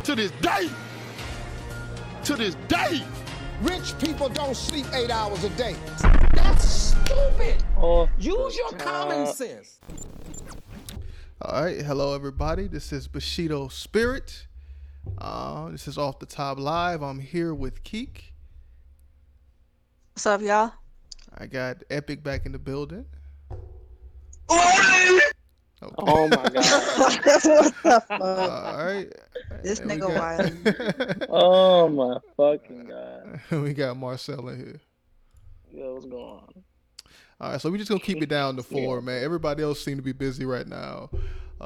To this day. Rich people don't sleep 8 hours a day. That's stupid. Use your common sense. All right, hello everybody. This is Bushido Spirit. This is Off the Top Live. I'm here with Keek. What's up, y'all? I got Epic back in the building. Okay. Oh my god. What the fuck? All right. This And we nigga wild. Oh my fucking god. We got Marcel in here. Yo, what's going on? All right, so we're just going to keep it down to 4, man. Everybody else seem to be busy right now.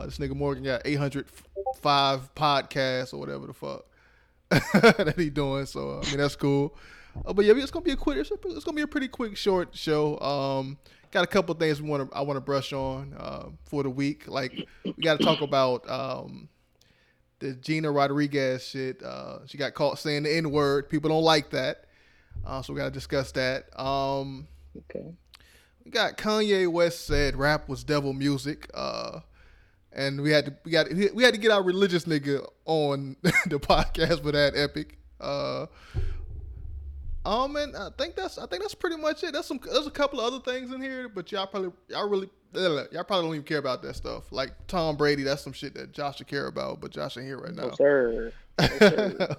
This nigga Morgan got 805 podcasts or whatever the fuck that he doing. So, I mean, that's cool. But yeah, it's going to be it's going to be a pretty quick, short show. Got a couple things I want to brush on for the week. Like, we got to talk about the Gina Rodriguez shit. She got caught saying the N-word. People don't like that. So we got to discuss that. Okay. We got Kanye West said rap was devil music. And we had to get our religious nigga on the podcast for that. Epic. And I think that's pretty much it. There's a couple of other things in here, but y'all probably don't even care about that stuff. Like Tom Brady, that's some shit that Josh should care about, but Josh ain't here right now. No sir. No, sir.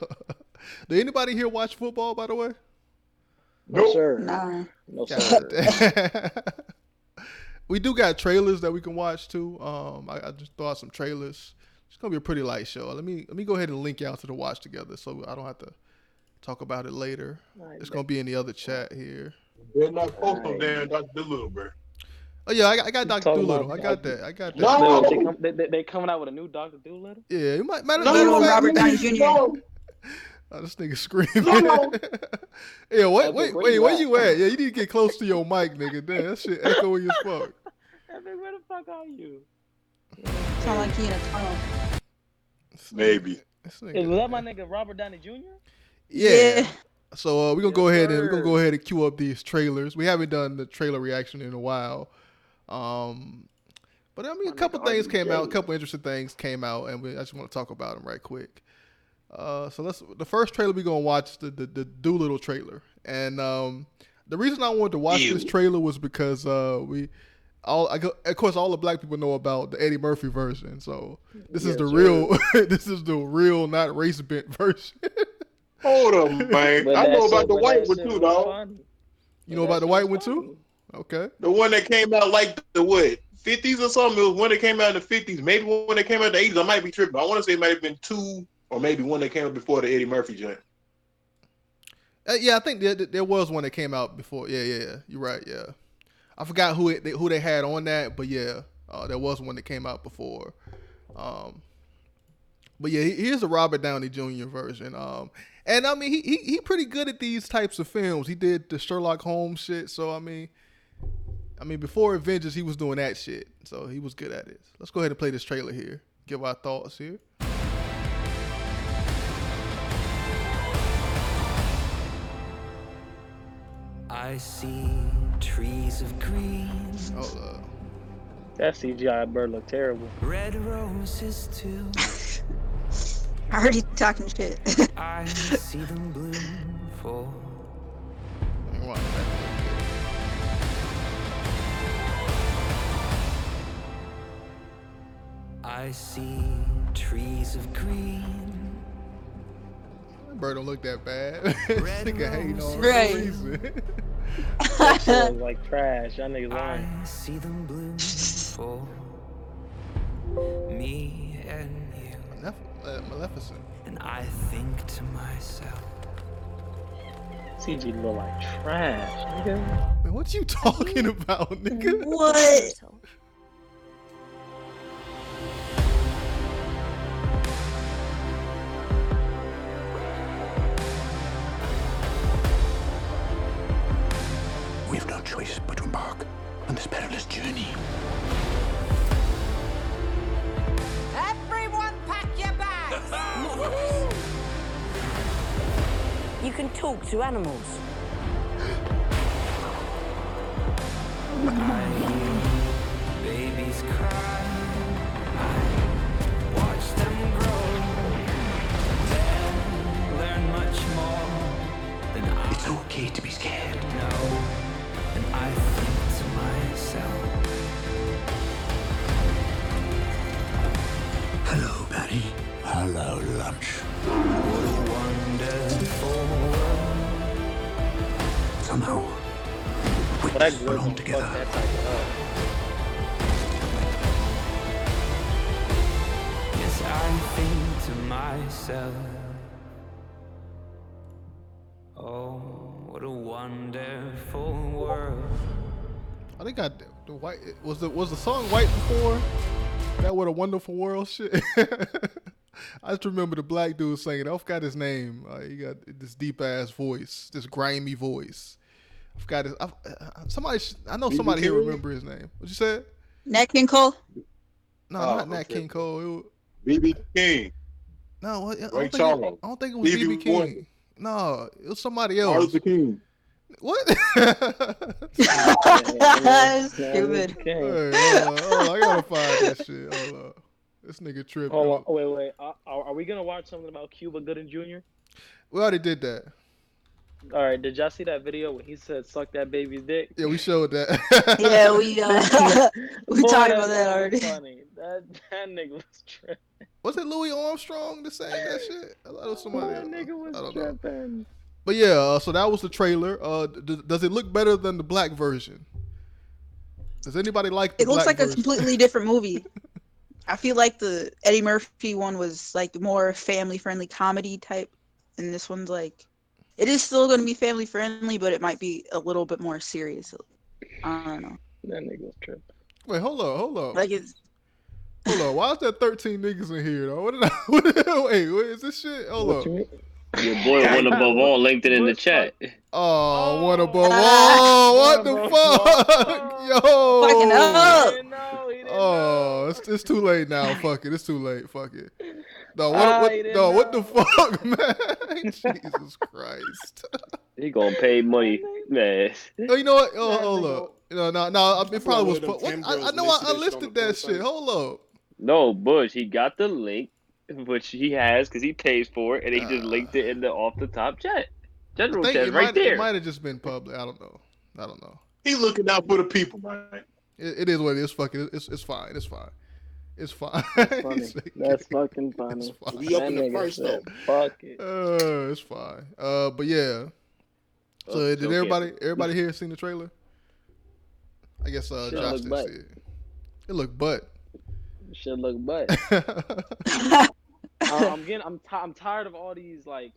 Did anybody here watch football, by the way? No sir. Nah. No sir. We do got trailers that we can watch too. I just throw out some trailers. It's gonna be a pretty light show. Let me go ahead and link y'all to the watch together, so I don't have to talk about it later. It's gonna be in the other chat here. They're not post on damn Dr. Doolittle, bro. Oh yeah, I got Dr. Doolittle. I got that. No. They coming out with a new Dr. Doolittle? Yeah, you might matter. No, Robert Downey Jr. No. Oh, this nigga screaming. No. Yeah, wait, Okay, where you at? Yeah, you need to get close to your mic, nigga. Damn, that shit echoey as fuck. Where the fuck are you? Sound like he in a tunnel. Maybe. Was that my nigga Robert Downey Jr.? Yeah. So we're gonna go ahead sir. and cue up these trailers. We haven't done the trailer reaction in a while. But I mean, a couple things came out, a couple interesting things came out, and I just want to talk about them right quick. So the first trailer we're gonna watch the Doolittle trailer, and the reason I wanted to watch this trailer was because of course all the black people know about the Eddie Murphy version. So this is the real, this is the real not race bent version. Hold on, man. I know about the white one too, dog. You know about the white one too? Okay. The one that came out like the what? 50s or something. It was one that came out in the 50s. Maybe one that came out in the 80s. I might be tripping. I want to say it might have been 2 or maybe one that came out before the Eddie Murphy joint. Yeah, I think there was one that came out before. Yeah. You're right. Yeah, I forgot who they had on that, but yeah, there was one that came out before. But yeah, here's the Robert Downey Jr. version. And I mean, he pretty good at these types of films. He did the Sherlock Holmes shit. So I mean, before Avengers, he was doing that shit. So he was good at it. Let's go ahead and play this trailer here. Give our thoughts here. I see trees of green. Hold up. That CGI bird look terrible. Red roses too. Already talking shit. I see them bloom for Hang on, back I see trees of green. Bird don't look that bad. Nigga hating on Right. no reason. That shit was like trash. Y'all niggas lying. I see them bloom for me and you. Maleficent. And I think to myself, CG look like trash, nigga. Man, what you talking about, nigga? What? We've no choice but to embark on this perilous journey. Everyone pack your bags! You can talk to animals. I hear babies cry. I watch them grow. okay to be scared. No, and I think to myself, Hello, Barry. Hello, lunch. what a wonderful world. Somehow, we But that just girl belong gonna fuck together. that type of Yes, I think to myself, oh, what a wonderful world. I think the white was the song white before that. What a wonderful world shit. I just remember the black dude singing. I forgot his name. He got this deep ass voice, this grimy voice. I forgot his. I know somebody here remember his name. What you said? Nat King Cole. No, Oh, not Nat okay. King Cole. BB King. No, I Ray don't Charles. think it was Stevie BB King. No, it was somebody Martin else. Luther King. What? Stupid. Hey, hold on. I gotta find that shit. Hold on. This nigga tripped. Hold on, wait. Are we gonna watch something about Cuba Gooding Jr.? We already did that. All right, did y'all see that video when he said "suck that baby's dick"? Yeah, we showed that. Yeah, we Boy, talked that about that shit already. was funny. That nigga was tripping. Was it Louis Armstrong that sang that shit? I thought it was somebody That else. nigga I was don't know. tripping. But yeah, so that was the trailer. Does it look better than the black version? Does anybody like the It looks black like a version? completely different movie. I feel like the Eddie Murphy one was like more family-friendly comedy type, and this one's like, it is still going to be family-friendly, but it might be a little bit more serious. I don't know. That nigga was tripping. Wait, hold on. Like it's Why is there 13 niggas in here though? Wait, what is this shit? Hold What up. you mean? Your boy One Above All linked it in the Bush chat. Oh, one above Ah. all. What One the above fuck? all. Yo. fucking He up. didn't know. He didn't Oh, know. it's too late now. Fuck it. It's too late. Fuck it. No, He didn't what the know. fuck, man? Jesus Christ. He gonna pay money, man. Oh, you know what? Oh, That hold nigga- up. No, it feel probably like was. one of them What? I Timberwolves know listed I that shit on listed the that website. shit. Hold up. No, Bush, he got the link, which he has because he pays for it, and he just linked it in the off the top chat. I General think chat it right there. might have just been public. I don't know. He looking out for the people, man. It is what it is. Fuck it. It's fine. It's fine. Funny. That's fucking funny. It's fine. We up That in the nigga price said, though. fuck it. It's fine. But yeah. So Oh, did so everybody here seen the trailer? I guess Shit Josh look didn't butt. see it. It looked butt. Shit look butt. I'm tired of all these like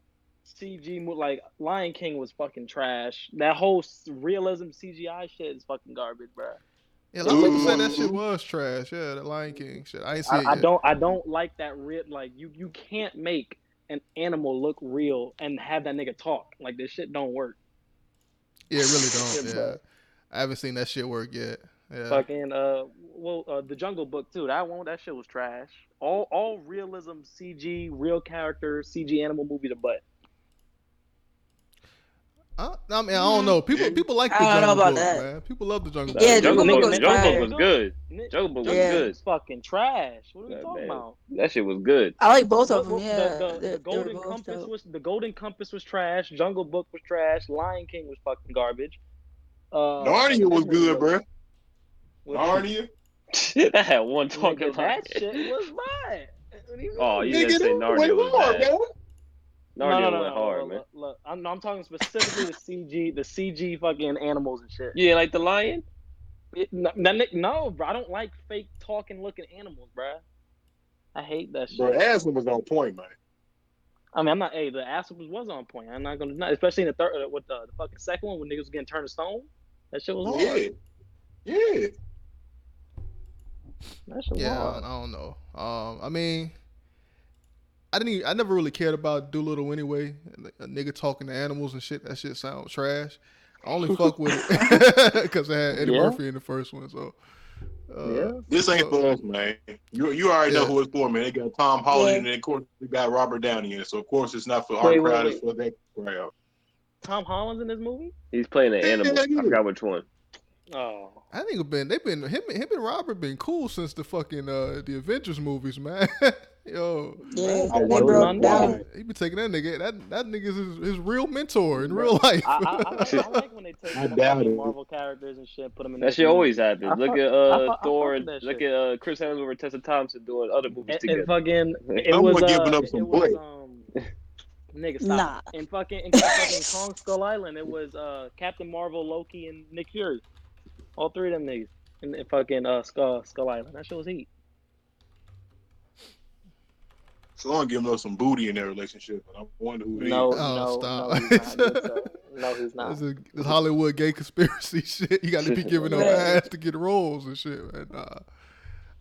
CG like Lion King was fucking trash. That whole realism CGI shit is fucking garbage, bro. Yeah, a lot of people said Ooh. that shit was trash. Yeah, the Lion King shit. I ain't see it yet. I don't like that real like you can't make an animal look real and have that nigga talk. Like this shit don't work. Yeah, it really Shit, don't. Yeah, bro. I haven't seen that shit work yet. Yeah. Fucking the Jungle Book too. That shit was trash. All realism CG real character CG animal movie to butt. I mean, I don't know. People like the I don't know Jungle about Book, that. man. People love the Jungle Yeah, Book. Jungle Book was Jungle Book fire. was good. Jungle Book was Yeah. good. It's fucking trash. What are we Yeah, talking man. about? That shit was good. I like both of them. What- Yeah, the they were Golden both Compass dope. was the Golden Compass was trash. Jungle Book was trash. Lion King was fucking garbage. Narnia was good, bro. What- Narnia. I had one talking Nigga, like that shit was bad. What do you Oh, mean? you didn't Nigga, say that Narnia went was hard, bad. man. Narnia went hard, man. Look, I'm talking specifically the CG fucking animals and shit. You didn't like the lion? No, bro, I don't like fake talking looking animals, bro. I hate that shit. Bro, Aslan was on point, man. I mean, I'm not. Hey, the ass was on point. I'm not gonna deny, especially in the third, with the fucking second one when niggas was getting turned to stone. That shit was hard. Yeah. That shit was Yeah, hard. I don't know. I mean, I never really cared about Doolittle anyway. A nigga talking to animals and shit. That shit sounds trash. I only fuck with it because I had Eddie Murphy in the first one. So This ain't for us, man. You already know who it's for, man. They got Tom Holland and of course they got Robert Downey in it. So of course it's not for our crowd, it's for that crowd. Tom Holland's in this movie? He's playing an animal. I forgot which one. Oh. I think him and Robert been cool since the fucking the Avengers movies, man. Yo, Yeah, I they wonder broke down. why. he be taking that nigga. That nigga's his real mentor in real life. I like when they take I the doubt fucking it. Marvel characters and shit, put them in That these shit always movies. happens. Look at I Thor fuck and with that look shit. at Chris Hemsworth and Tessa Thompson doing other movies And together. fucking Someone giving up some butt. nigga stop. Nah. And fucking Kong Skull Island, it was Captain Marvel, Loki, and Nick Fury. All three of them niggas in fucking Skull Island. That shit was heat. Someone giving up some booty in their relationship, and I wonder who it is. No, Oh, no, stop. no, he's not. Good, so. No, he's not. This Hollywood gay conspiracy shit. You got to be giving up Right. ass to get roles and shit, man.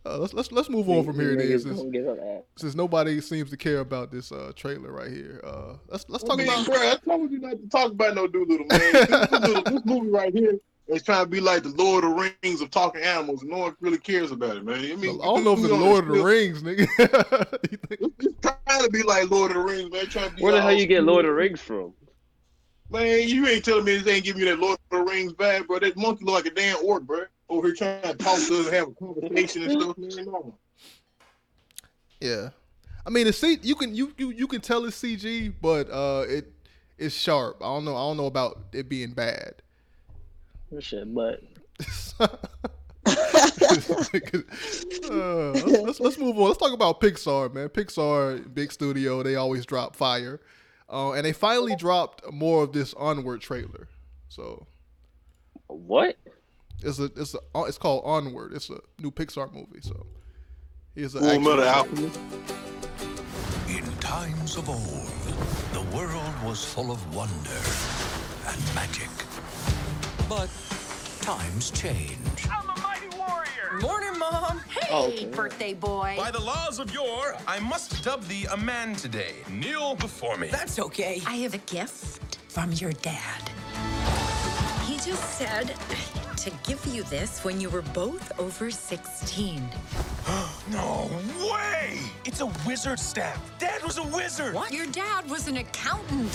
Let's move on from here. Niggas Then, don't give up that. since nobody seems to care about this trailer right here. Let's talk about. Bro, I told you not to talk about no Doolittle, man. This movie right here is trying to be like the Lord of the Rings of talking animals, and no one really cares about it, man. I mean, I don't know if it's Lord of the Rings, nigga. It's trying to be like Lord of the Rings, man. Trying to be Where the hell all you get smooth. Lord of the Rings from? Man, you ain't telling me this ain't giving you that Lord of the Rings vibe, bro. That monkey look like a damn orc, bro. Over here trying to talk to us and have a conversation and stuff, man. No. Yeah, I mean, you can tell it's CG, but it's sharp. I don't know about it being bad. Shit, but let's move on. Let's talk about Pixar, man. Pixar, big studio. They always drop fire, and they finally dropped more of this Onward trailer. So What? it's called Onward. It's a new Pixar movie. So here's an Full Metal actual. Alchemist. In times of old, the world was full of wonder and magic. But times change. I'm a mighty warrior. Morning, Mom. Hey, birthday boy. By the laws of yore, I must dub thee a man today. Kneel before me. That's okay. I have a gift from your dad. He just said to give you this when you were both over 16. No way! It's a wizard staff. Dad was a wizard. What? Your dad was an accountant.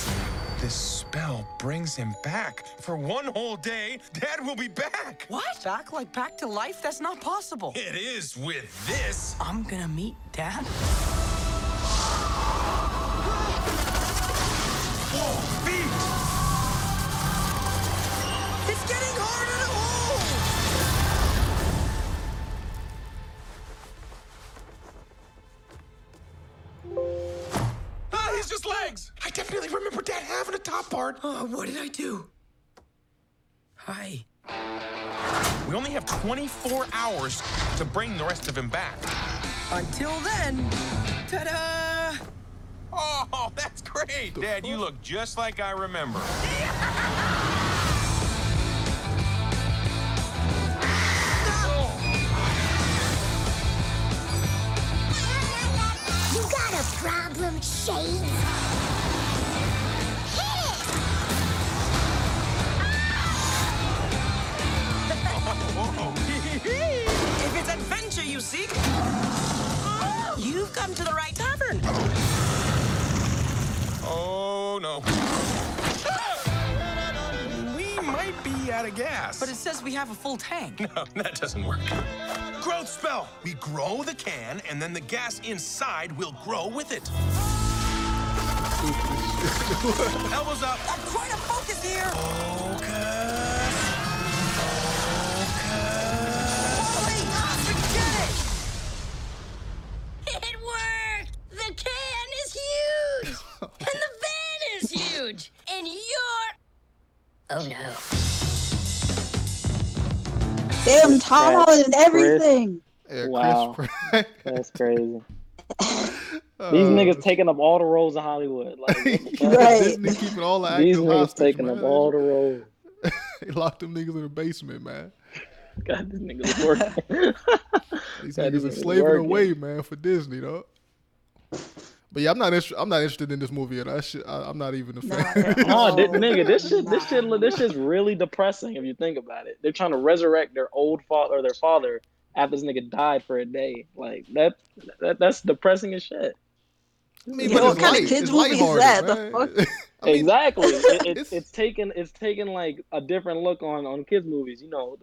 This spell brings him back. For one whole day, Dad will be back. What? Back to life? That's not possible. It is with this. I'm gonna meet Dad. Whoa, feet! It's getting harder to hold. Ah, he's just legs. I definitely remember Dad having a top part. Oh, what did I do? Hi. We only have 24 hours to bring the rest of him back. Until then, ta-da! Oh, that's great. Dad, you look just like I remember. You got a problem, Shade? If it's adventure you seek, you've come to the right tavern. Oh, no. We might be out of gas. But it says we have a full tank. No, that doesn't work. Growth spell. We grow the can, and then the gas inside will grow with it. Elbows up. I'm trying to focus here. Focus. Holy, forget it. It worked! The can is huge! And the van is huge! And you're... Oh no. Damn, Tom Holland and everything. Yeah, wow, Chris Pratt. that's crazy. These niggas taking up all the roles in Hollywood. Like, what the fuck? Right. Disney keeping all the These actors niggas hostage, taking man. up all the roles. They locked them niggas in the basement, man. God, these niggas working. These God, niggas are niggas slaving working. away, man, for Disney, though. But yeah, I'm not interested in this movie at all. I'm not even a fan. No, nigga, this shit's really depressing if you think about it. They're trying to resurrect their old father or their father after this nigga died for a day. Like that's depressing as shit. I mean, Yeah, but what it's kind of light. kids It's movie is lighthearted, that? The man. fuck? I mean, Exactly. it's It's taking like a different look on kids movies. You know,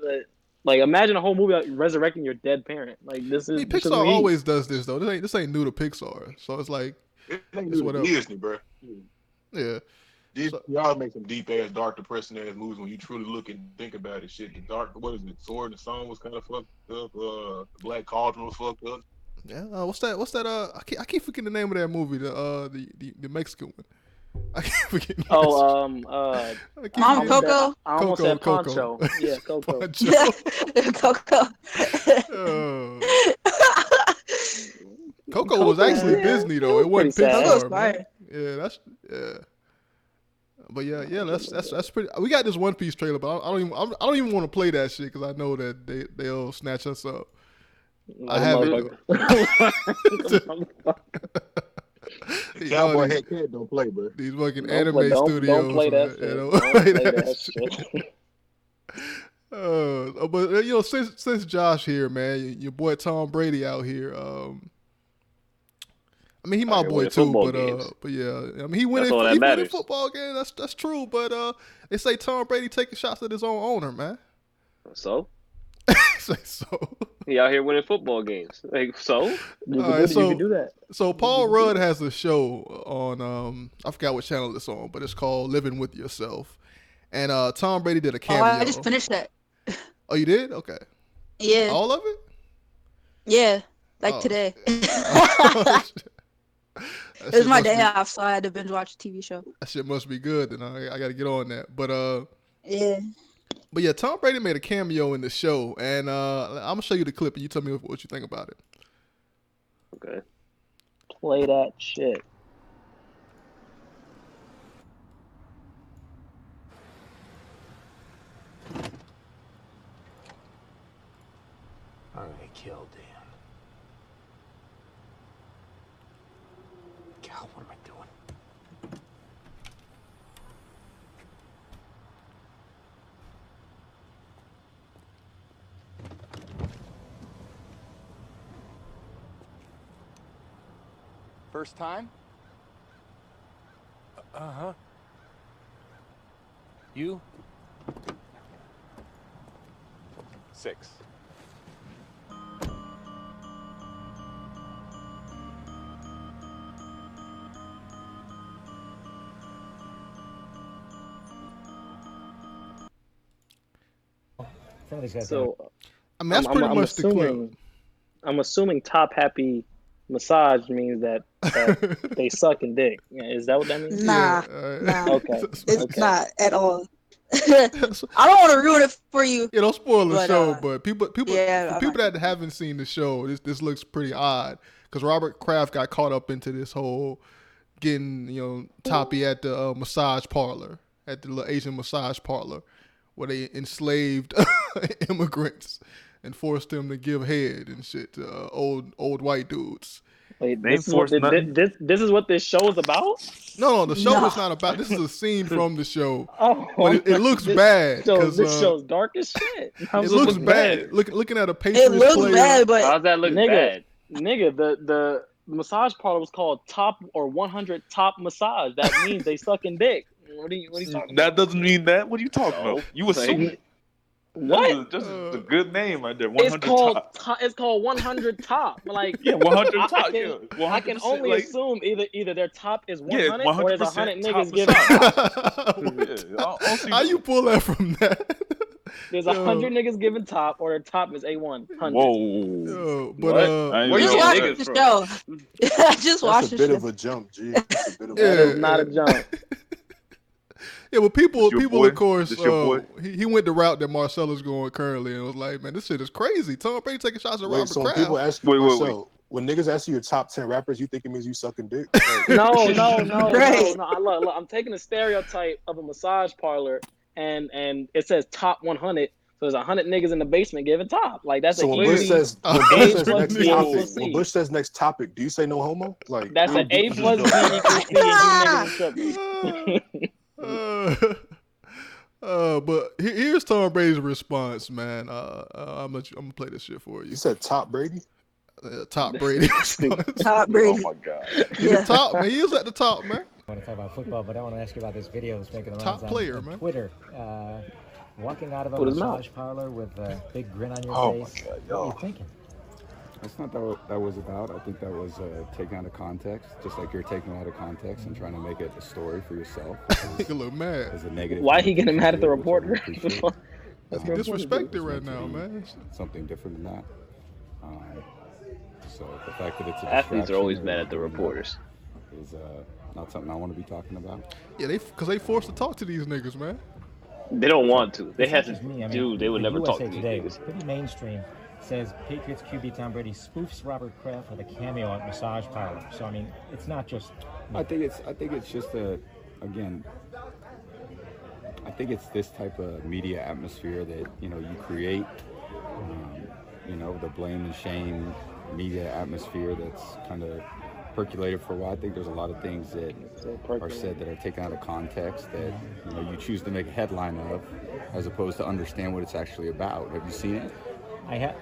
Like, imagine a whole movie about resurrecting your dead parent. Like, this is. I mean, Pixar always does this though. This ain't new to Pixar, so it's like it's whatever. Disney, bro. Yeah. Y'all make some deep ass, dark, depressing ass movies when you truly look and think about it. Shit, the dark, what is it? Sword and Song was kind of fucked up. The Black Cauldron was fucked up. Yeah. What's that? I keep forgetting the name of that movie. The Mexican one. I keep forgetting. Coco. I almost said Poncho. Yeah, Coco. Coco. Coco was actually Disney though. It wasn't Pixar. Man. Yeah. But yeah, that's pretty. We got this One Piece trailer, but I don't even want to play that shit because I know that they'll snatch us up. I haven't. Cowboy Head Cat don't play, bro. These fucking anime studios. Don't play that shit. Don't play that shit. But you know, since Josh here, man, your boy Tom Brady out here. I mean, he my boy too, but yeah, I mean, he winning football games. That's true, but they say Tom Brady taking shots at his own owner, man. So? Say so. He out here winning football games. Like, so? You can do that. So Paul Rudd has a show on I forgot what channel it's on, but it's called Living with Yourself, and Tom Brady did a cameo. Oh, I just finished that. Oh, you did? Okay. Yeah. All of it? Yeah, like today. It was my day off, so I had to binge watch a TV show. That shit must be good, then I got to get on that. But yeah. But yeah, Tom Brady made a cameo in the show, and I'm gonna show you the clip, and you tell me what you think about it. Okay. Play that shit. All right, kill Dan. God, what am I doing? First time? Uh-huh. You? 6. So, I mean, that's pretty much the clip. I'm assuming top happy massage means that they suck and dick. Is that what that means? Nah. Okay. It's not at all. I don't want to ruin it for you. Yeah, don't spoil the show, but people that haven't seen the show, this looks pretty odd because Robert Kraft got caught up into this whole getting toppy at the massage parlor, at the Asian massage parlor, where they enslaved immigrants and forced them to give head and shit to old white dudes. Wait, this is what this show is about? No, the show is not about. This is a scene from the show. But it looks bad. This show's dark as shit. It looks bad. Looking at a Patriots player. It looks bad, but how's that look bad? Nigga, the massage parlor was called Top or 100 Top Massage. That means they sucking dick. What are you talking about? That doesn't mean that. What are you talking about? You assume. What? Just a good name right there. 100 top. It's called 100 Top. Like, yeah, 100 top. I can only assume either their top is 100 or there's 100 niggas giving top. How you pull that from that? There's 100 niggas giving top, or their top is A1. Whoa. But where you watching the show? I just watched it. That's a bit of a jump, G. That's a bit of that is not a jump. Yeah, but people, of course, he went the route that Marcella's going currently, and was like, "Man, this shit is crazy." Tom Brady taking shots at Robert Kraft. People ask you, Marcel, when niggas ask you your top 10 rappers, you think it means you sucking dick? No. Look, I'm taking a stereotype of a massage parlor, and it says top 100. So there's 100 niggas in the basement giving top. Like that's when Bush says next topic, do you say no homo? Like that's an A plus B equals C, and you niggas tripping. But here's Tom Brady's response, man. I'm gonna play this shit for you. You said Top Brady? Top Brady. Top Brady. Oh my god. The top, man. He was at the top, man. I want to talk about football, but I want to ask you about this video that's making the rounds top player, on man. Twitter. Walking out of a With his massage mouth. parlor with a big grin on your Oh my face. God, What are yo. you thinking? That's not what that was about. I think that was taken out of context, just like you're taking it out of context and trying to make it a story for yourself. Nigga look mad. As a negative. Why he getting mad at the connotation to reporter? it, which I really appreciate. Cause he Reporter's disrespected It's right meant to now, be man. Something different than that. So the fact that it's a Athletes are always distraction mad or at the doing that reporters. is not something I want to be talking about. Yeah, because they forced to talk to these niggas, man. They don't want to. They It's have not just to. me. I mean, Dude, they would the never talk USA to these Today, niggas. pretty mainstream, says Patriots QB Tom Brady spoofs Robert Kraft with a cameo at massage parlor. So I mean, it's not just. I think it's just again. I think it's this type of media atmosphere that you create. The blame and shame media atmosphere that's kind of percolated for a while. I think there's a lot of things that are said that are taken out of context that you choose to make a headline of, as opposed to understand what it's actually about. Have you seen it?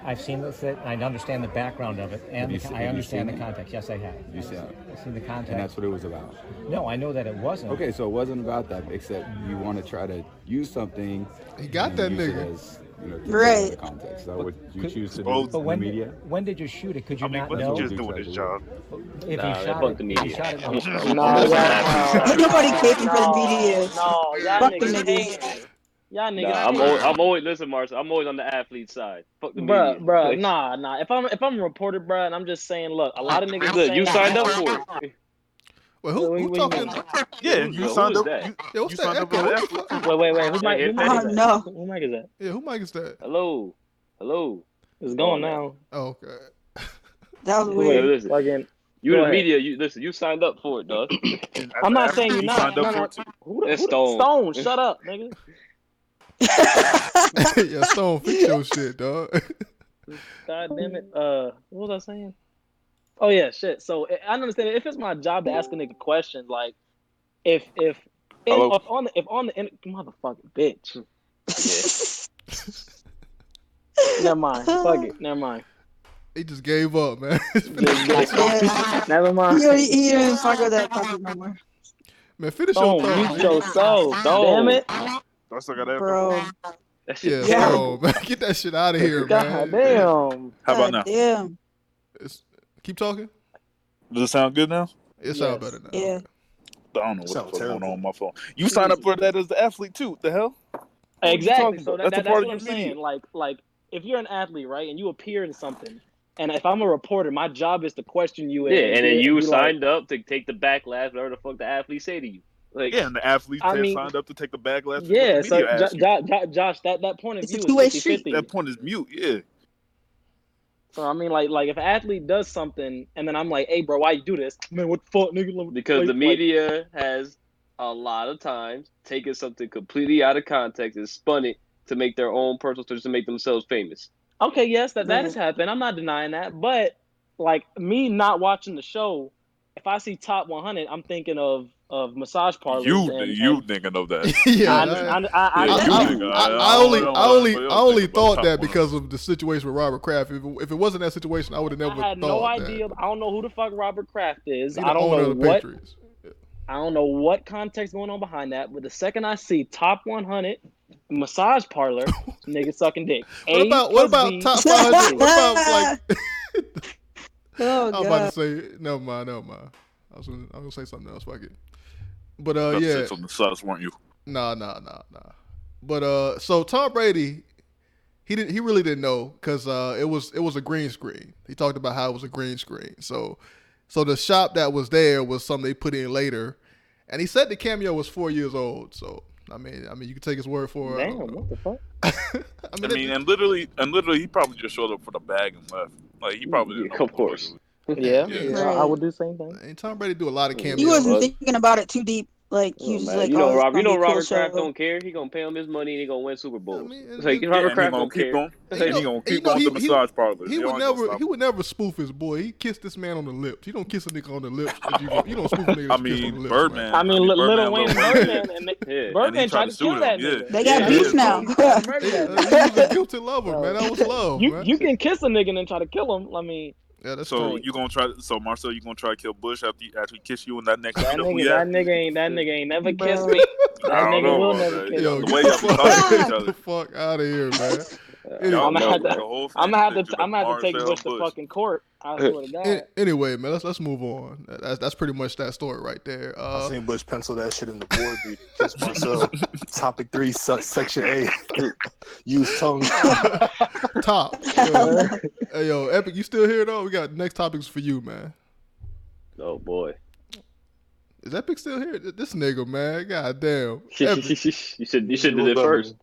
I've seen this. I understand the background of it, and I understand the context. Yes, I have. You see it? I've seen the context. And that's what it was about. No, I know that it wasn't. Okay, so it wasn't about that, except you want to try to use something. He got that use it nigga. as, Right. out of context. Is that what you choose to do But in the media? when did you shoot it? Could you not but know? he's just doing his job. If Nah, he that shot fuck it, the if he media. shot it, No, y'all, Ain't nobody caping for the media. No, y'all Fuck the niggas niggas. hating. Y'all niggas Nah, hating. I'm always listen, Marcel. I'm always on the athlete side. Fuck the media. Bruh, Like, nah. If I'm a reporter, bruh, and I'm just saying, look, a lot of niggas Look, saying you signed up for it. Wait, What who you talking? mean? Yeah, who you is signed up. that? Yeah, what's You that signed up echo? as an What the athlete fuck? too. Wait. Who mic Hey, is Oh that? no. Who mic is that? Yeah, who mic is that? Hello. It's going now. Oh, okay. That was Wait, weird. Listen, fucking. you Go the ahead. media. You signed up for it, dog. As I'm an not athlete, saying you're you not. signed up for No. it too. That's Stone. Stone, shut up, nigga. Yeah, Stone, fix your shit, dog. God damn it. What was I saying? Oh yeah, shit. So I understand if it's my job to ask a nigga questions, like if Hello? on the motherfucking bitch. Never mind. Fuck it. Never mind. He just gave up, man. Never mind. He don't even fuck with that topic no more. Man, finish your Don't thought. mute yourself. Damn it. I still got that. Bro. That shit Yeah, terrible. Stone, man. Get that shit out of here, God man. damn. How about now? Damn. Keep talking. Does it sound good now? It sounds better now. Yeah. I don't know what the Sounds fuck going terrible. on my phone. You signed up for that as the athlete too. What the hell? What you Exactly. talking So about? that's a part what I'm of your media. saying. Like if you're an athlete, right, and you appear in something, and if I'm a reporter, my job is to question you. Yeah, and then you be signed up to take the backlash, whatever the fuck the athlete say to you. Like, Yeah, and the athletes I had mean, signed up to take the backlash for what yeah. the So media asked you. Josh, that point of It's a view two-way is street. 50-50. That point is mute. Yeah. So I mean, like if an athlete does something, and then I'm like, hey, bro, why you do this? Man, what the fuck, nigga? because the Like, media has a lot of times taken something completely out of context and spun it to make their own personal stories to make themselves famous. okay, yes, that has happened. I'm not denying that, but like me not watching the show, if I see top 100, I'm thinking of massage parlors. You thinking of that? I only thought that because of the situation with Robert Kraft. If it wasn't that situation, I would have never I had thought no that. idea. I don't know who the fuck Robert Kraft is. He I the don't owner know of the what. Patriots. I don't know what context going on behind that. But the second I see top 100 massage parlor, nigga sucking dick. What about top 500? What about like? Oh, I was about to say, never mind. I was gonna say something else. Fuck it. But yeah, said something sus, weren't you? Nah. But so Tom Brady, he really didn't know because it was a green screen. He talked about how it was a green screen. So the shop that was there was something they put in later, and he said the cameo was 4 years old. So I mean, you can take his word for it. Damn, what the fuck? and literally, he probably just showed up for the bag and left. Like he probably didn't know. Of course. Yeah, Right. I would do the same thing. And Tom Brady do a lot of cameos. He wasn't thinking about it too deep. Like he was just like, you know, oh, Robert show. Kraft don't care. He gonna pay him his money and he gonna win Super Bowls. Robert Kraft don't care. He gonna keep going to massage parlors. He would never spoof his boy. He kissed this man on the lips. You don't kiss a nigga on the lips. You don't spoof a nigga. I mean, Birdman. I mean, Lil Wayne Birdman and Birdman tried to kill that nigga. They got beef now. He was a guilty lover, man. That was love. You can kiss a nigga and then try to kill him. I mean, Yeah, that's so true. you gonna try? So Marcel, you gonna try to kill Bush after he kiss you in that next That meetup we nigga, have? that nigga ain't never kissed me. That I don't nigga know will about never that. kiss Yo, me. The get way the y'all be fuck, talking to each get other, the fuck out of here, man. y'all Anyway, make the whole I'm gonna have picture to. I'm gonna have to take Marcel Bush to Bush. fucking court. I swear to God. Anyway, man, let's move on. That's pretty much that story right there. I seen Bush pencil that shit in the board meeting. Kiss Marcel. Topic 3, section A. Use tongue. Top. Hey, yo, Epic, you still here though? We got next topics for you, man. Oh boy. Is Epic still here? This nigga, man. God damn. You should did it first.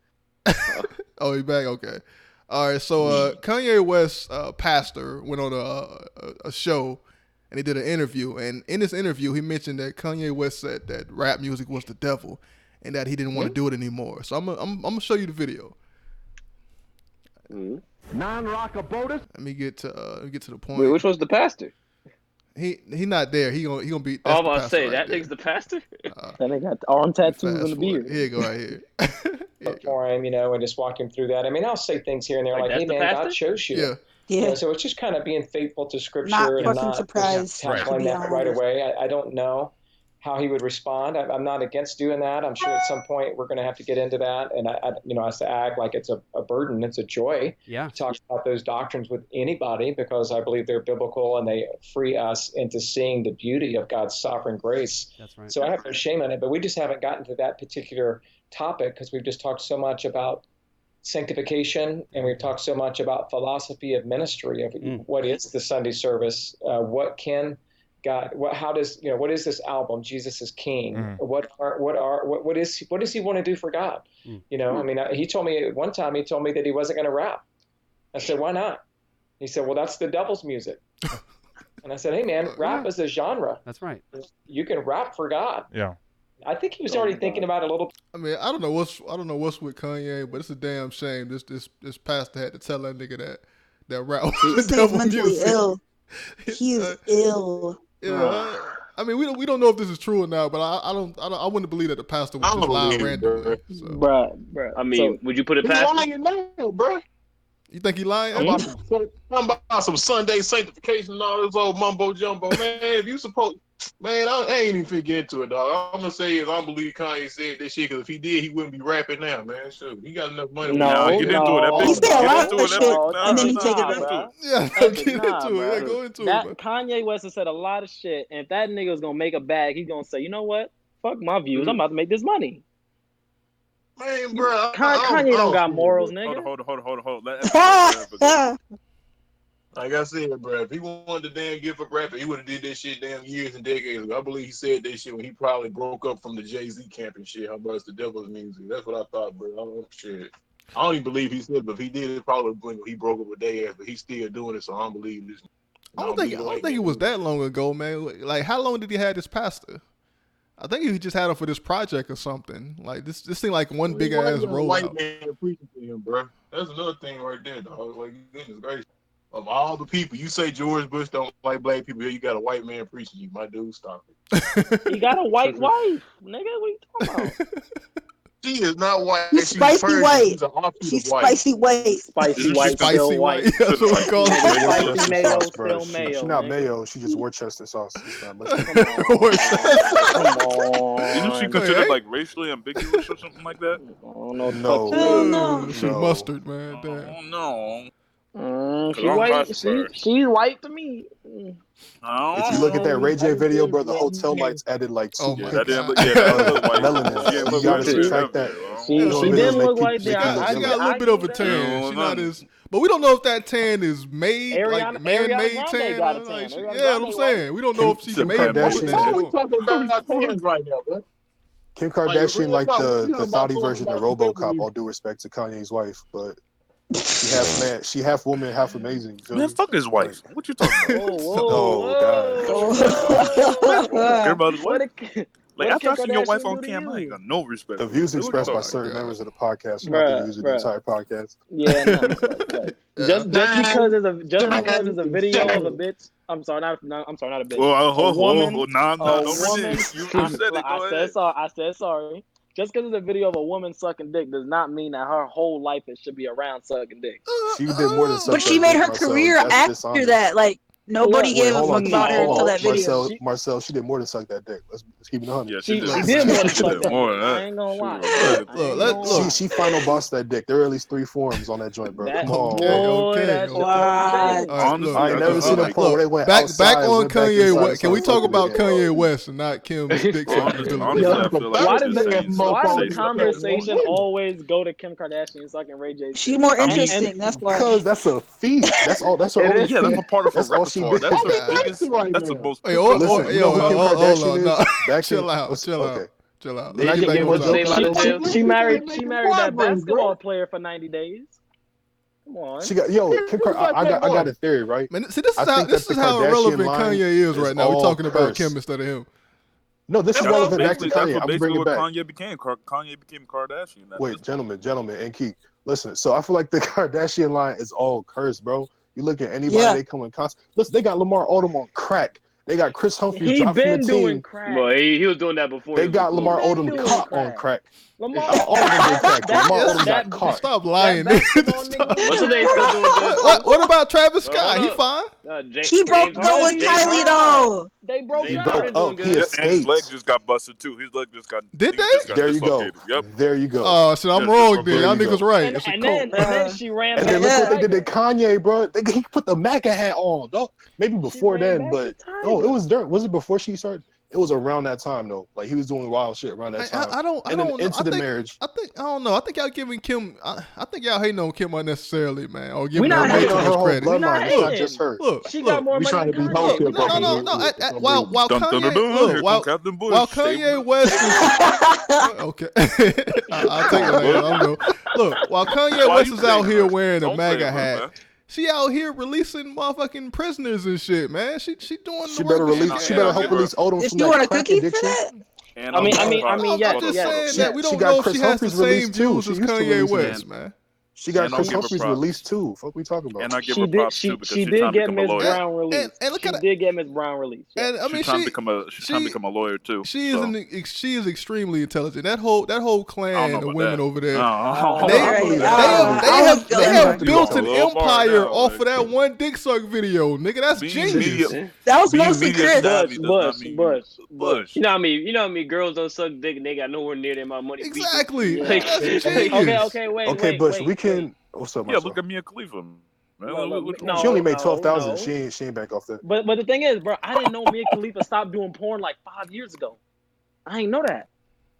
Oh, he back? Okay. All right, so Kanye West, pastor, went on a show, and he did an interview. And in this interview, he mentioned that Kanye West said that rap music was the devil, and that he didn't want to do it anymore. So I'm gonna show you the video. Non-rockabotus. Let me get to the point. Wait, which was the pastor? He not there. He gonna be. I was about to pastor say right that there. nigga's the pastor. That nigga got the arm tattoos and the beard. Here you go, right here. For him, and just walk him through that. I mean, I'll say things here and there like, that's hey, the man, pastor? God shows you. Yeah. Yeah. So it's just kind of being faithful to Scripture Not and fucking not surprised, tackling to be that right honest. away. I don't know how he would respond. I'm not against doing that. I'm sure at some point we're going to have to get into that. And I have to act like it's a burden. It's a joy. Yeah. To talk about those doctrines with anybody because I believe they're biblical and they free us into seeing the beauty of God's sovereign grace. That's right. So I have no shame in it, but we just haven't gotten to that particular topic because we've just talked so much about sanctification and we've talked so much about philosophy of ministry of what is the Sunday service, what can God, what is this album, Jesus is King? What does he want to do for God? I mean, he told me one time that he wasn't going to rap. I said, why not? He said, well, that's the devil's music. And I said, hey man, rap is a genre. That's right. You can rap for God. Yeah. I think he was already thinking about it a little. I mean, I don't know what's with Kanye, but it's a damn shame. This pastor had to tell that nigga that rap was the devil mentally music. ill. He is ill. Yeah, I mean, we don't know if this is true or not, but I wouldn't believe that the pastor was just lying randomly. So. Bruh. I mean, would you put it past him? He's lying now, bro. You think he lying? I'm about some Sunday sanctification and all this old mumbo jumbo, man. If you supposed, man, I ain't even finna get into it, dog. I'm gonna say is I don't believe Kanye said that shit because if he did, he wouldn't be rapping now, man. Sure, he got enough money. Get into it. He said a lot of shit, and then he take it Nah, back. bruh. Yeah, Epic, get into it. bruh. Yeah, go into that it. Kanye West has said a lot of shit, and if that nigga was gonna make a bag, he's gonna say, you know what? Fuck my views. I'm about to make this money. Man, bro, Kanye don't got morals, nigga. Hold on. Like I said, bro, if he wanted to damn give up rapping, he would have did that shit damn years and decades ago. I believe he said that shit when he probably broke up from the Jay-Z camp and shit. How about the devil's music? That's what I thought, bro. I don't even believe he said it, but if he did, it probably when he broke up with their ass, but he's still doing it, so I don't believe this. I don't think it was that long ago, man. Like, how long did he have this pastor? I think he just had him for this project or something. Like this seemed like one big ass rollout. White man preaching to him, bro. That's another thing right there, dog. Like, goodness gracious. Of all the people, you say George Bush don't like black people. You got a white man preaching you. My dude, stop it. He got a white wife, nigga. What you talking about? She is not white. She's spicy white. She's spicy white. Spicy white, still white. That's what we call it. Spicy mayo, still mayo. She's not mayo. She just Worcester sauce. Come Isn't she considered like racially ambiguous or something like that? Oh no, no. She's mustard, man. Damn. Oh no. She white. She's white to me. If you look at that Ray J video, bro, the hotel lights added like Oh super my That God. didn't look like melanin. You gotta subtract that. She didn't look like that. She got a little bit of a tan. She not as, but we don't know if that tan is made, like man-made tan. Like, yeah, what I'm saying. We don't know if she's made. We're talking about tans right now, bro. Kim Kardashian, like the thoughty version of RoboCop. All due respect to Kanye's wife, but she half woman, half amazing. Man, fuck his wife. What you talking about? God. Like after I seen your wife on cam, I ain't got no respect. The views expressed by certain members of the podcast, not the views of the entire podcast. Yeah, no. Just because it's a video of a bitch. I'm sorry, not a bitch. A woman. I said sorry. Just because it's a video of a woman sucking dick does not mean that her whole life it should be around sucking dick. She did more than suck. But she made her career after that. Like, Nobody Wait, gave a hold on, fuck about her until that video. Marcel, she did more than suck that dick. Let's keep it 100. Yeah, She did more than suck that more dick. than I that. ain't gonna lie. She final bossed that dick. There were at least 3 forums on that joint, bro. That Come on, boy, bro. that shit was insane. Honestly, I ain't never seen a porn where they went back outside. on went back Kanye inside, West. Can we talk about again. Kanye West and not Kim's dick sucking ability? Honestly, I feel like Why she's does just saying the stuff. conversation always go to Kim Kardashian sucking Ray J? She more interesting. That's why. Because that's a feat. That's all. That's her It only is. Yeah, that's feat. a part of her That's all she repertoire. did. That's the biggest. That's the most. Hey, Listen, you know who Kim Kardashian no. is? Back Chill in, out. listen, Chill okay. out. Chill out. Did Let's she get back get on what's the name topic. of the jail? She married that basketball player for 90 days. Come on. She got Kim I got a theory, right? Man, see, this I is how think that this the is how Kardashian irrelevant line Kanye is right now. We're all talking about cursed. Kim instead of him. No, this is That's relevant back to basically Kanye. I'm bringing it what back. Kanye became. Kanye became Kardashian. Wait, gentlemen, and Keith, listen. So I feel like the Kardashian line is all cursed, bro. You look at anybody, they come in contact. Listen, they got Lamar Odom on crack. They got Chris Humphries He dropped from the been doing team. crack. Well, he was doing that before. They got Lamar Odom doing caught crack. on crack. Lamar, All of them did crack. Lamar Odom got caught. Stop lying. What's the name still doing good? What about Travis Scott? He fine. He broke up with Kylie though. They broke He up. broke up. He And his leg escaped. just got busted too. His leg just got. Did they? There you go. Yep. There you go. Oh, shit, I'm Yeah, wrong just then. Y'all there you niggas go. right. And, It's a and cult. then she ran And back then look what they to did to Kanye, bro. He put the MAGA hat on. Dog. Maybe before then, but no, it was during. Was it before she started? It was around that time though. Like he was doing wild shit around that time. I don't and then know. into the marriage. I don't know. I think y'all giving Kim. I think y'all hating on Kim unnecessarily, man. Or giving We her not way hating too on her much whole credit. bloodline. It's not just her. Look, She got more we money trying than to be Kanye. healthy We about not No. hating. While Dun, dun, dun, dun. Kanye, Here look, come Captain Bush. while Kanye West is okay, I'll take what I am. I'm go. Look, while Kanye Why West you is out saying here her? wearing a Don't MAGA blame her, hat, man. she out here releasing motherfucking prisoners and shit, man. She doing She the better work. that release. She can, better man. help release Odom If from you want that a crack cookie for addiction. that, And I mean, I'm yes, just yes, saying yes. that we She don't got know if Chris she has the Humphries same released too. views She as used to Kanye release West, him. man. She got And I'll Chris give her Humphries props. released too. Fuck we talking about? And I give her props too because She she's trying did to get become a Miss lawyer. Brown released. And look She at did get Miss Brown released. Yeah. And I mean, She's trying to become a lawyer too. She so. is extremely intelligent. That whole clan of women over there. They have built an empire off of that one dick suck video, nigga. That's genius. that was mostly Chris. Bush. You know what I mean? You know what I mean? Girls don't suck dick and they got nowhere near their money. Exactly. Like, That's genius. Okay, Okay, wait. Bush, we can. What's up, Yeah, Marcel? look at Mia Khalifa. No, she only made no, 12,000. no. She ain't back off that. But the thing is, bro, I didn't know Mia Khalifa stopped doing porn like 5 years ago. I didn't know that.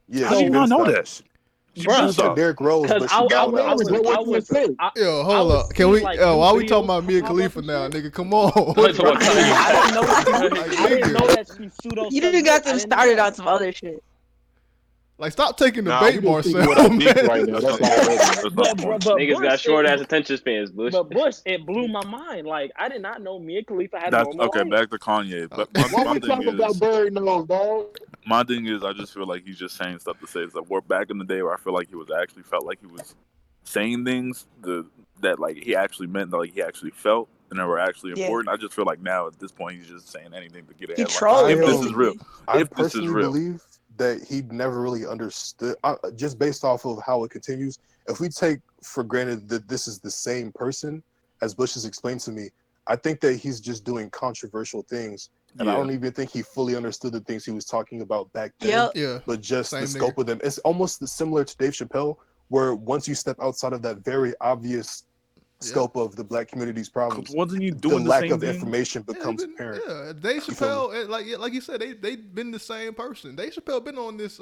Yeah, how do you not know that? She was with Derrick Rose, but she got Yo, hold up. Can we? Why we talking about Mia Khalifa now, nigga? Come on. I didn't know that she pseudo. You didn't got them started on some other shit. Like, stop taking the bait, Marcel. Niggas got short ass attention spans, Bush. But Bush, it blew my mind. Like, I did not know Mia Khalifa had That's normal okay. life. Back to Kanye. But my thing is, I just feel like he's just saying stuff to say. It's like we're back in the day where I feel like he was actually felt like he was saying things that like he actually meant, that like he actually felt, and that were actually important. I just feel like now at this point he's just saying anything to get a headline. If this is real, I if this is personally real. believe that he never really understood, just based off of how it continues. If we take for granted that this is the same person, as Bush has explained to me, I think that he's just doing controversial things. And I don't even think he fully understood the things he was talking about back then. Yeah. But just Same the scope of them. It's almost similar to Dave Chappelle, where once you step outside of that very obvious scope of the black community's problems, wasn't he doing the lack same of thing? information becomes apparent. Yeah, Dave Chappelle, like you said, they been the same person. Dave Chappelle been on this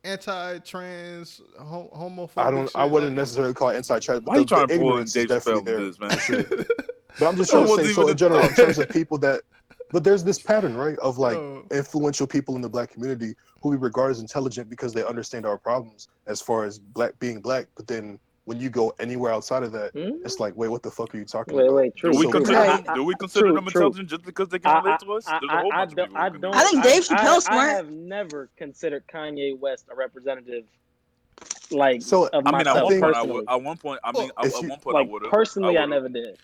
anti-trans, homophobic. I wouldn't necessarily call it anti-trans. Why are you trying to pull in Dave Chappelle with this, man? But I'm just trying to say, so in general, in terms of people that, but there's this pattern, right, of like influential people in the black community who we regard as intelligent because they understand our problems as far as being black, but then when you go anywhere outside of that, it's like, wait, what the fuck are you talking about? Wait, true. Do we consider them intelligent just because they can relate to us? There's a whole bunch of people who can. I think Dave Chappelle's smart. I have never considered Kanye West a representative, like, so, of myself personally. At one point, I would have. Personally, I never did.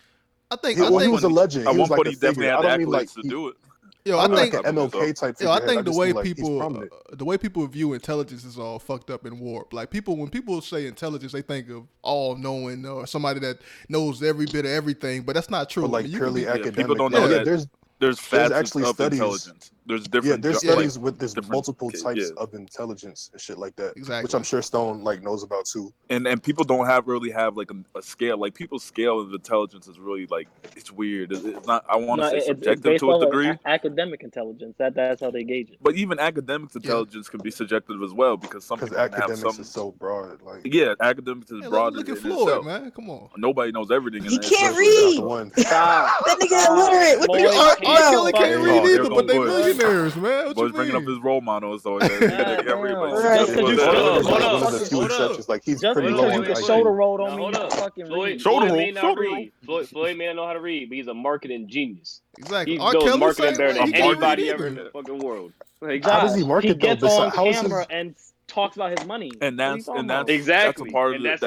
I think he was a legend. At one point, like he definitely had the accolades to he, do it. Yo, I I mean, think like an MLK type Yo, I figurehead. think I the just way mean, like, he's prominent. view intelligence is all fucked up and warped. Like when people say intelligence, they think of all knowing or somebody that knows every bit of everything, but that's not true. Or I like mean, you can purely be academic. People don't No, know yeah, that there's there's facets actually of studies. intelligence. There's Yeah, different. there's like, studies with there's different. multiple types Yeah. of intelligence and shit like that. Exactly. Which I'm sure Stone like knows about too. And people don't really have like a scale. Like people's scale of intelligence is really like it's weird. It's not. I want to say It's subjective based to a off degree. of academic intelligence. That's how they gauge it. But even academic intelligence can be subjective as well because some people can have Academics some. is so broad. Like Yeah, academics is broad look in at Floyd, itself. man. Come on. Nobody knows everything. He can't read. Stop. That nigga illiterate. What Floyd the R. fuck? Kelly can't read here either, go but they Bush. millionaires, man. What Boys you bringing up mean? his role models, so that they can't read. But Right. Just because you Hold showed up, the one of the few exceptions. Like he's pretty low because on you can IQ. show the roll don't Now, mean hold up. fucking read. Floyd may not read. Floyd may not know how to read, but he's a marketing genius. Exactly. He R. knows Kelly marketing same better way. than He can't read anybody ever either. in the fucking world. Like, How does he market He though? gets on How is his camera and talks about his money. And that's exactly. a part of and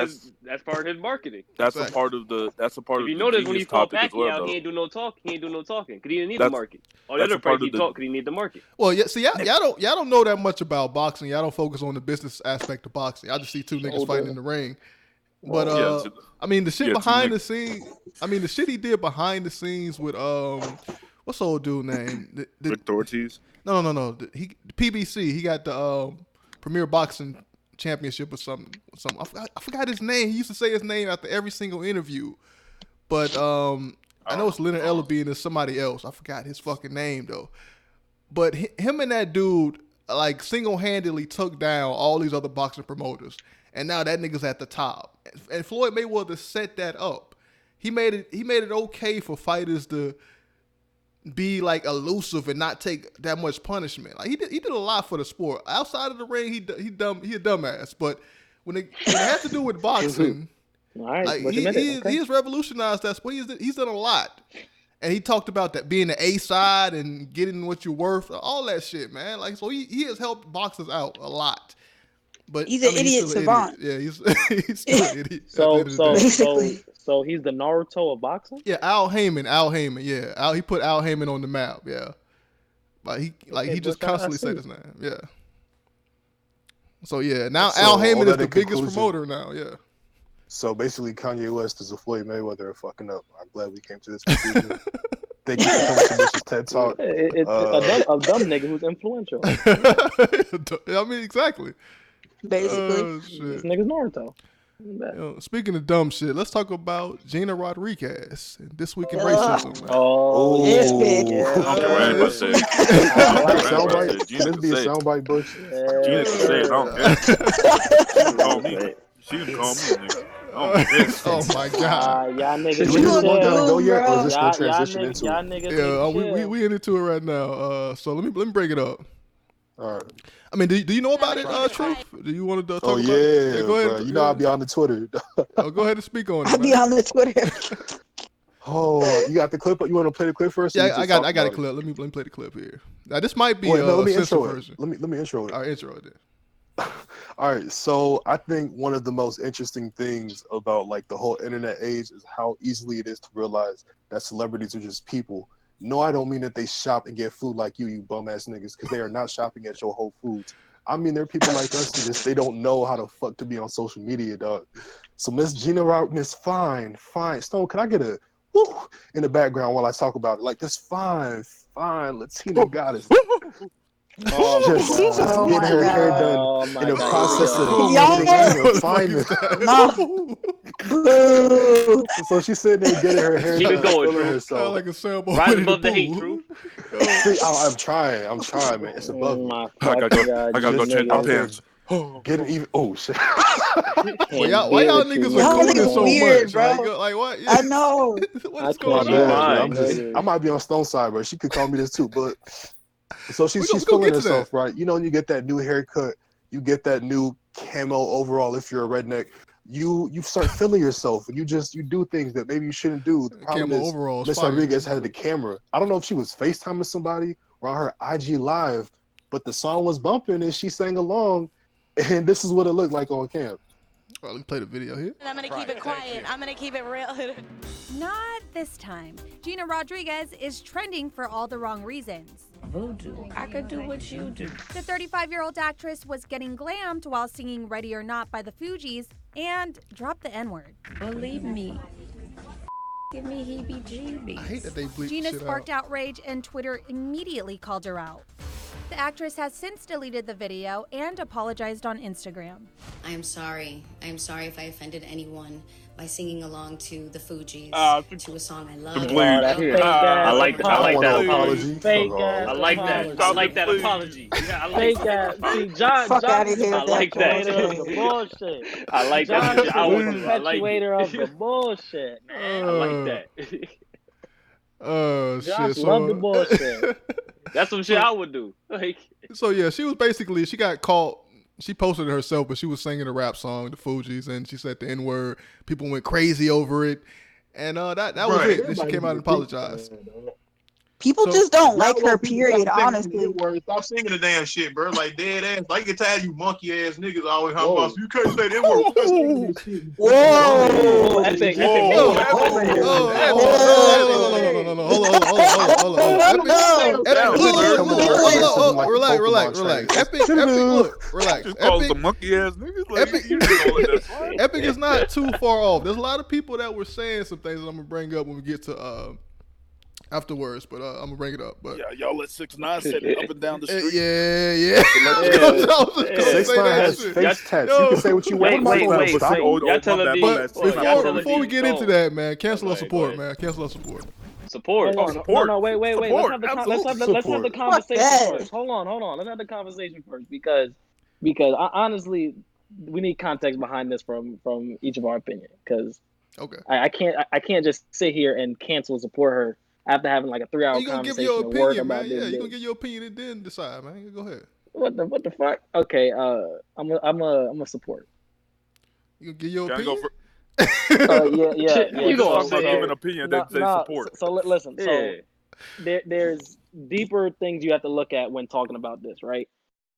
that's part of his marketing. That's a part of If you the notice when he genius fought topic as well, Pacquiao, though. he ain't do no talk. He ain't do no talking because he didn't need the That's- market. All the that's other a part fights he of the- talked because he need the market. Well, yeah. See, y'all don't know that much about boxing. Y'all don't focus on the business aspect of boxing. I just see two niggas fighting in the ring. But I mean, the shit behind the scenes. I mean, the shit he did behind the scenes with what's the old dude name? Victor Ortiz. No. He PBC. He got the Premier Boxing Championship or something. I forgot his name. He used to say his name after every single interview. But I know it's Leonard Ellaby and there's somebody else. I forgot his fucking name though. But him and that dude like single-handedly took down all these other boxing promoters, and now that nigga's at the top. And Floyd Mayweather set that up. He made it okay for fighters to be like elusive and not take that much punishment. Like he did a lot for the sport. Outside of the ring, he a dumbass. But when it has to do with boxing, like he has revolutionized that sport. He's done a lot. And he talked about that being the A side and getting what you're worth, all that shit, man. Like so he has helped boxers out a lot. But he's an idiot savant. Yeah, he's still an idiot. So he's the Naruto of boxing? Yeah, Al Heyman. Yeah, he put Al Heyman on the map. Yeah, he just constantly said his name. Yeah. So yeah, now Al Heyman is the biggest promoter now. Yeah. So basically, Kanye West is a Floyd Mayweather of fucking up. I'm glad we came to this conclusion. Thank you for coming to this TED Talk. It's a dumb nigga who's influential. I mean, exactly. Basically, this nigga's Naruto. Speaking of dumb shit, let's talk about Gina Rodriguez and This Week in Racism. Man. Oh, this bitch. Can this be a soundbite, Bush? Gina can say it. I don't care. She can call me. She can call me, nigga. Oh my god. Y'all niggas. Did we just want to go yet, or is this gonna transition into it? Yeah, we into it right now. So let me break it up. All right. I mean, do you know about it, Truth? Do you want to talk about it? Yeah, Go ahead. bro. You know I'll be on the Twitter. Go ahead and speak on it. I'll be on the Twitter. Oh, you got the clip? You want to play the clip first? Yeah, I got a clip. Let me play the clip here. Now this might be let me a intro version. it. Let me intro it. All right, intro it then. All right, so I think one of the most interesting things about like the whole internet age is how easily it is to realize that celebrities are just people. No, I don't mean that they shop and get food like you bum ass niggas, because they are not shopping at your Whole Foods. I mean, there are people like us that just they don't know how the fuck to be on social media, dog. So Miss Gina Rodriguez, fine. Stone, can I get a woo in the background while I talk about it? Like this fine Latina goddess. Just getting her hair done in the process of getting her fineness. So she's sitting there getting her hair Keep done, it going, feeling Drew. herself. Like a sailboat. Rise above the hate, Drew. See, I'm trying, man. It's above me. I gotta go change my pants. Get it even. Oh shit. Why y'all niggas are doing this so weird, much? bro. Like what? I know. What's going on? I might be on Stone side, bro. She could call me this too, but so she's feeling herself, right? You know, you get that new haircut, you get that new camo overall. If you're a redneck, you start feeling yourself, and you do things that maybe you shouldn't do. The problem is, Miss Rodriguez had the camera. I don't know if she was FaceTiming somebody or on her IG live, but the song was bumping and she sang along, and this is what it looked like on cam. Well, let me play the video here. I'm gonna keep it quiet. I'm gonna keep it real. Not this time. Gina Rodriguez is trending for all the wrong reasons. Voodoo. I could do what you do. The 35-year-old actress was getting glammed while singing Ready or Not by the Fugees and dropped the N-word. Believe me. Give me heebie-jeebies. I hate that they bleep Gina shit sparked out. outrage and Twitter immediately called her out. The actress has since deleted the video and apologized on Instagram. I am sorry. I am sorry if I offended anyone by singing along to the Fugees, to a song I love. I like that. I like that apology. Fake I like that. I like that apology. Yeah, I like Fake that. ass. See, John Fuck is outta here the with like that. perpetuator of the bullshit. I like John that. is I the would do. I like perpetuator of the it. bullshit, man. I like that. Oh Josh shit! love the So bullshit. That's some shit I would do. Like, so yeah, she was basically she got caught. She posted it herself, but she was singing a rap song, the Fugees, and she said the N word. People went crazy over it, and that was it. Then she came out and apologized. People So- just don't Now like when her, people period, stop singing honestly. the N-word, stop singing the damn shit, bro. Like dead ass. Like you get tired of you monkey ass niggas always talking about you can't say the N-word. Quit singing this shit. Whoa, epic, Hold on. Relax. Epic, look, relax. Just calls the monkey ass niggas. Like, you know what that's like. Epic is not too far off. There's a lot of people that were saying some things that I'm gonna bring up when we get to afterwards, but I'm gonna bring it up. But yeah, y'all let 6ix9ine set it up and down the street. yeah. 6ix9ine has face tats. You can say what you want. Wait. Y'all telling me. But before we get into that, man, cancel our support, man. Cancel our support. Support. Hold on. Support. No, wait. Support. Let's have the conversation first. Hold on. Let's have the conversation first because honestly, we need context behind this from each of our opinion. Because okay, I can't just sit here and cancel and support her after having like a 3-hour You gonna give conversation your and work opinion, about man. this. Yeah, you gonna give your opinion and then decide, man. Go ahead. What the fuck? Okay, I'm a support. You gonna give your Can I go opinion? Yeah. You gonna So, give an opinion that they support. So listen. Yeah. So there's deeper things you have to look at when talking about this, right?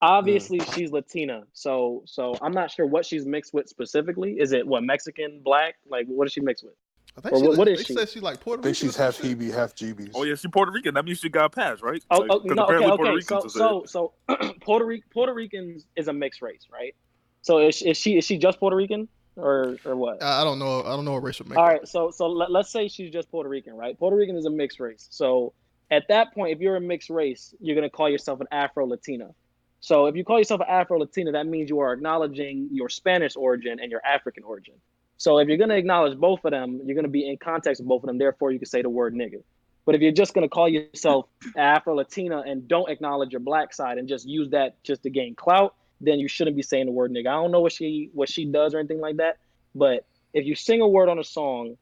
Obviously, she's Latina, so I'm not sure what she's mixed with specifically. Is it Mexican, black? Like, what is she mixed with? I think what is they she? said she like Puerto I think Rican. she's half Hebe, half GBs. Oh yeah, she's Puerto Rican. That means she got passed, right? Oh, Like, no, apparently Puerto okay. Ricans So Puerto Ricans is a mixed race, right? So is she just Puerto Rican or what? I don't know. I don't know what racial makeup. All right, so let's say she's just Puerto Rican, right? Puerto Rican is a mixed race. So at that point, if you're a mixed race, you're gonna call yourself an Afro-Latina. So if you call yourself an Afro-Latina, that means you are acknowledging your Spanish origin and your African origin. So if you're gonna acknowledge both of them, you're gonna be in context with both of them. Therefore, you can say the word nigga. But if you're just gonna call yourself Afro-Latina and don't acknowledge your black side and just use that just to gain clout, then you shouldn't be saying the word nigga. I don't know what she does or anything like that. But if you sing a word on a song,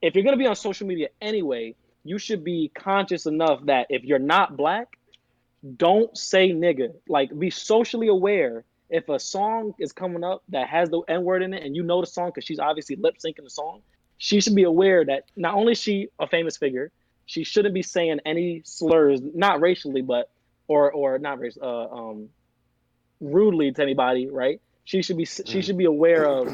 if you're gonna be on social media anyway, you should be conscious enough that if you're not black, don't say nigga. Like, be socially aware. If a song is coming up that has the N-word in it and you know the song because she's obviously lip syncing the song, she should be aware that not only is she a famous figure, she shouldn't be saying any slurs, not racially, but or not racial, rudely to anybody, right? She should be aware of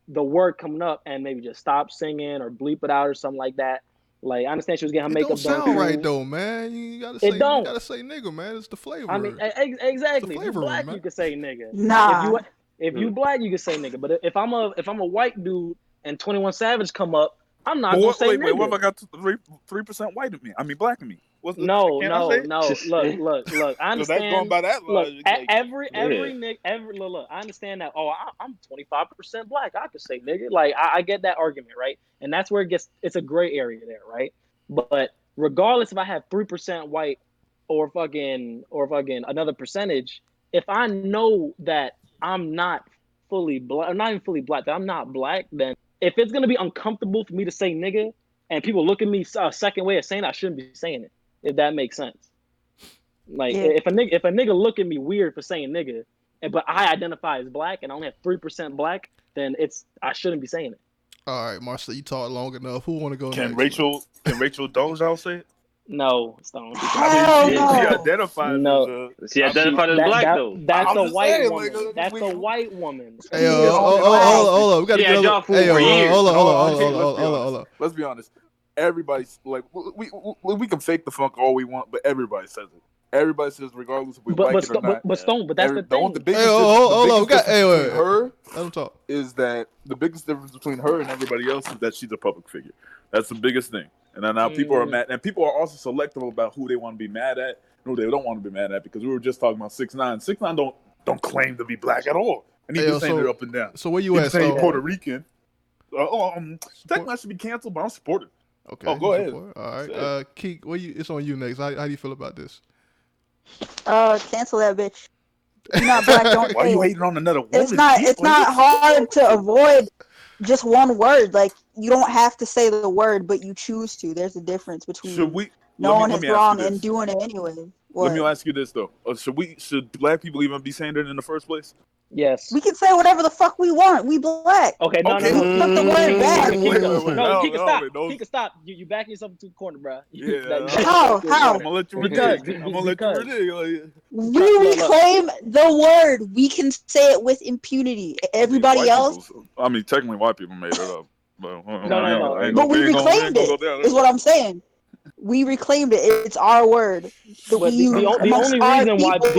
the word coming up and maybe just stop singing or bleep it out or something like that. Like, I understand she was getting her It makeup don't done. sound right though, man. You gotta say nigga, man. It's the flavor. I mean, exactly. If you flavor, black, man. you can say nigga. Nah. If you black, you can say nigga. But if I'm a white dude and 21 Savage come up, I'm not gonna say nigga. Wait, what if I got 3% white in me? I mean, black in me. No. I say it? Look. I understand. That's going by that look, logic. Like, every nigga, look. I understand that. Oh, I'm 25% black. I could say nigga. Like, I get that argument, right? And that's where it's a gray area there, right? But regardless if I have 3% white or fucking another percentage, if I know that I'm not fully black, I'm not even fully black, that I'm not black, then if it's gonna be uncomfortable for me to say nigga and people look at me a second way of saying it, I shouldn't be saying it. If that makes sense. Like, if a nigga look at me weird for saying nigga, but I identify as black and I only have 3% black, then I shouldn't be saying it. All right, Marcel, you talked long enough. Who want to go can next? Rachel Dolezal say it? No, Stone. I mean, she no. identifies No. as She identified as black though. That's I'm a just white saying, woman. like, That's a white woman. Hey, yo, She's hold on. We gotta She get had over. y'all fooled Hey, yo, for years. hold on. Let's be honest. Everybody's like, we can fake the funk all we want, but everybody says it. Everybody says, regardless if we like it or not. But Stone, but that's the thing. The biggest difference between her Let him talk. is that the biggest difference between her and everybody else is that she's a public figure. That's the biggest thing. And then now people are mad, and people are also selective about who they want to be mad at and who they don't want to be mad at, because we were just talking about 6ix9ine. 6ix9ine don't claim to be black at all, and he just saying it up and down. So where you he at, saying Stone? Puerto Rican. Technically, I should be canceled, but I'm supportive. Okay. Oh, go ahead. All right. Keek, it's on you next. How do you feel about this? Cancel that bitch. You're not black, don't Why are say you it. hating on another woman? It's not hard to avoid just one word. Like, you don't have to say the word, but you choose to. There's a difference between knowing it's wrong and doing it anyway. Let me ask you this though: should black people even be saying that in the first place? Yes. We can say whatever the fuck we want. We black. Okay, no. Put the word back. No, he can stop. He can stop. You backing yourself into the corner, bro. How? I'm gonna let you renege. I'm gonna let you renege. We reclaim the word. We can say it with impunity. Everybody else. I mean, technically, white people made it up. But, no. But we reclaimed it. Is what I'm saying. We reclaimed it. It's our word. The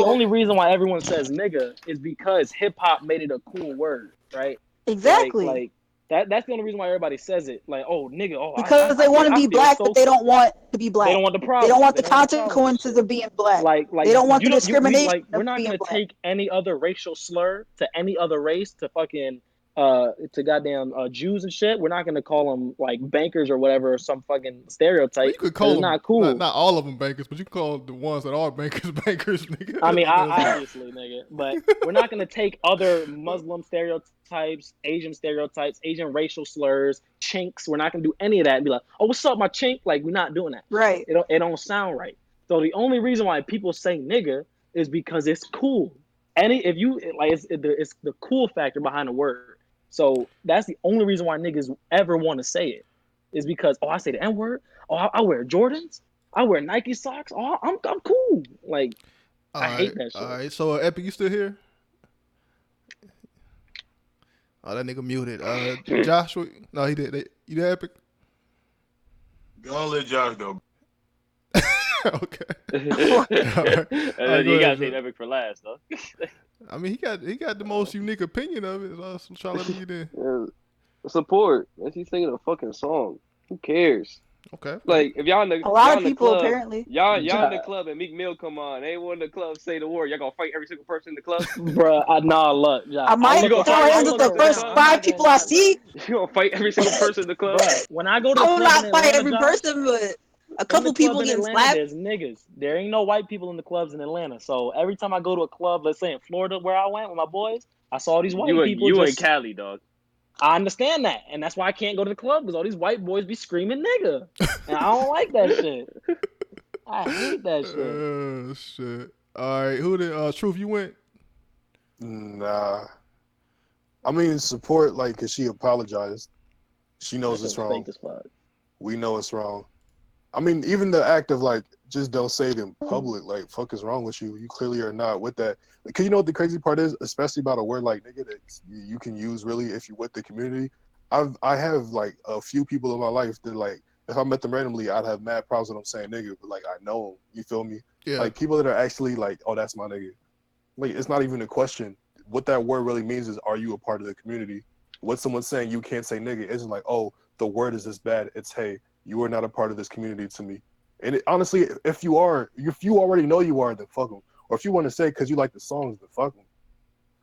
only reason why everyone says nigga is because hip hop made it a cool word, right? Exactly. Like that's the only reason why everybody says it. Like, oh nigga, because they want to be black, but they don't want to be black. They don't want the problem. They don't want the consequences of being black. Like they don't want the discrimination. We're not gonna take any other racial slur to any other race to fucking to goddamn Jews and shit. We're not gonna call them like bankers or whatever, or some fucking stereotype. You could call them not cool. Not all of them bankers, but you can call the ones that are bankers, nigga. I mean, obviously, nigga. But we're not gonna take other Muslim stereotypes, Asian stereotypes, Asian racial slurs, chinks. We're not gonna do any of that and be like, oh, what's up, my chink? Like, we're not doing that. Right. It don't sound right. So the only reason why people say nigga is because it's cool. It's the cool factor behind the word. So that's the only reason why niggas ever want to say it, is because, oh, I say the N-word. Oh, I wear Jordans. I wear Nike socks. Oh, I'm cool. Like, I hate that shit. All right, so Epic, you still here? Oh, that nigga muted. Joshua, no, he did. You there, Epic? Go let Josh go. Okay. All right, you gotta say Epic for last, though. I mean, he got the most unique opinion of it. So I'm trying to let him get in. Yeah, support. If he's singing a fucking song, who cares? Okay. Like, if y'all in the a lot of the people club, apparently y'all in the club and Meek Mill come on, anyone in the club say the word, y'all gonna fight every single person in the club? Bruh, nah, look. I might throw hands with the first 5 people I see. You gonna fight every single person in the club? Bruh, when I go to the I will club not in fight Atlanta, every person, but a couple people getting Atlanta, slapped. there's niggas. There ain't no white people in the clubs in Atlanta. So every time I go to a club, let's say in Florida where I went with my boys, I saw all these white people. You in Cali, dog. I understand that, and that's why I can't go to the club, because all these white boys be screaming nigga, and I don't like that shit. I hate that shit. Oh shit! All right, who did Truth? You went? Nah. I mean, support, like, cause she apologized. She knows it's wrong. We know it's wrong. I mean, even the act of like, just don't say it in public. Like, fuck is wrong with you? You clearly are not with that. Cause you know what the crazy part is, especially about a word like nigga that you can use really if you with the community. I have like a few people in my life that, like, if I met them randomly, I'd have mad problems with them saying nigga, but like I know them. You feel me? Yeah. Like people that are actually like, oh, that's my nigga. Like, it's not even a question. What that word really means is, are you a part of the community? What someone's saying you can't say nigga isn't like, oh, the word is this bad. It's, hey, you are not a part of this community to me. And honestly, if you already know you are, then fuck them. Or if you want to say because you like the songs, then fuck them.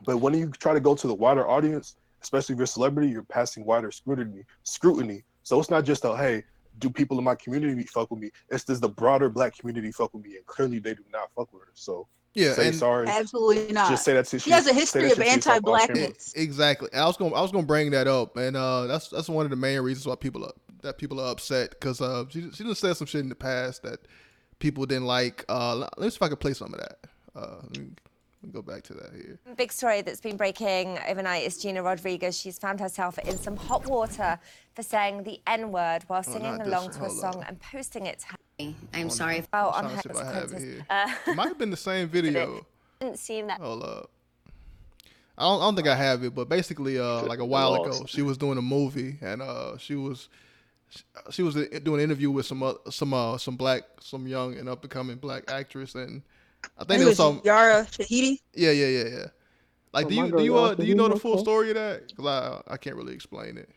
But when you try to go to the wider audience, especially if you're a celebrity, you're passing wider scrutiny. So it's not just a, hey, do people in my community fuck with me? It's does the broader black community fuck with me? And clearly they do not fuck with her. So yeah, say sorry. Absolutely not. Just say that to she has a history of anti-blackness. Exactly. I was gonna bring that up, and that's one of the main reasons why people are upset, because she done said some shit in the past that people didn't like. Let me see if I can play some of that. Let me go back to that here. Big story that's been breaking overnight is Gina Rodriguez. She's found herself in some hot water for saying the N-word while singing along to a song and posting it to her. I'm sorry. Well, I'm on trying to her see if I have it consequences. here. It might have been the same video. Didn't seem that. Hold up. I don't think I have it, but basically, like a while ago, she was doing a movie, and she was doing an interview with some young and up and coming black actress, and I think it there was was some. Yara Shahidi. Yeah. Like, Oh, do my you girl, do you Yara do you know the Shahidi, full okay. story of that? Because I can't really explain it.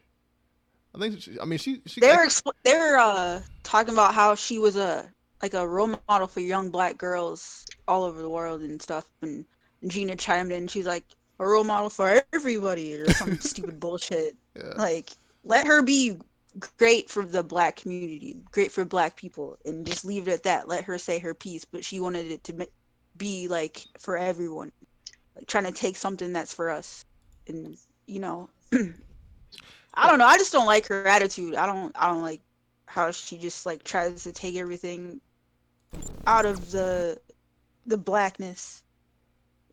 I think she. They're talking about how she was a role model for young black girls all over the world and stuff. And Gina chimed in. She's like, a role model for everybody or some stupid bullshit. Yeah. Like, let her be great for the black community, great for black people, and just leave it at that. Let her say her piece. But she wanted it to be like for everyone, like trying to take something that's for us, and I don't know. I just don't like her attitude. I don't like how she just like tries to take everything out of the blackness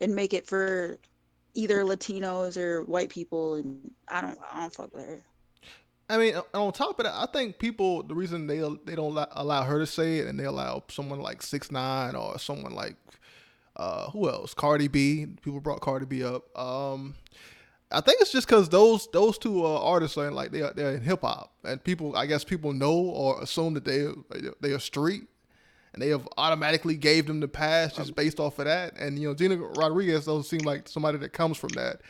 and make it for either Latinos or white people, and I don't fuck with her. I mean, on top of that, I think people, the reason they don't allow her to say it, and they allow someone like 6ix9ine or someone like who else, Cardi B. People brought Cardi B up. I think it's just because those two artists are like they're in hip hop, and I guess people know or assume that they are street, and they have automatically gave them the pass just based off of that. And Gina Rodriguez doesn't seem like somebody that comes from that,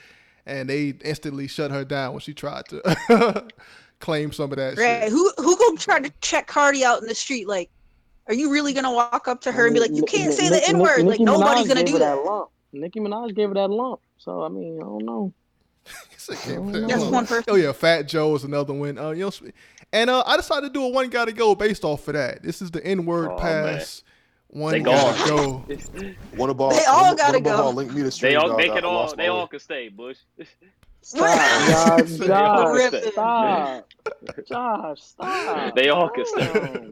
and they instantly shut her down when she tried to claim some of that Right? shit. Who gonna try to check Cardi out in the street? Like, are you really gonna walk up to her and be like, you can't say the N word? Like, Nicki nobody's Minaj gonna gave do her that. that lump. Nicki Minaj gave her that lump. So I mean, I don't know. That's one person. Oh yeah, Fat Joe is another one. And I decided to do a one gotta go based off of that. This is the N-word pass. One gotta go. One of all, They all gotta one above go. all, link me to stream, dog. I lost my They way. all can stay, Bush. Stop, Josh, Josh, stop. They all can stay.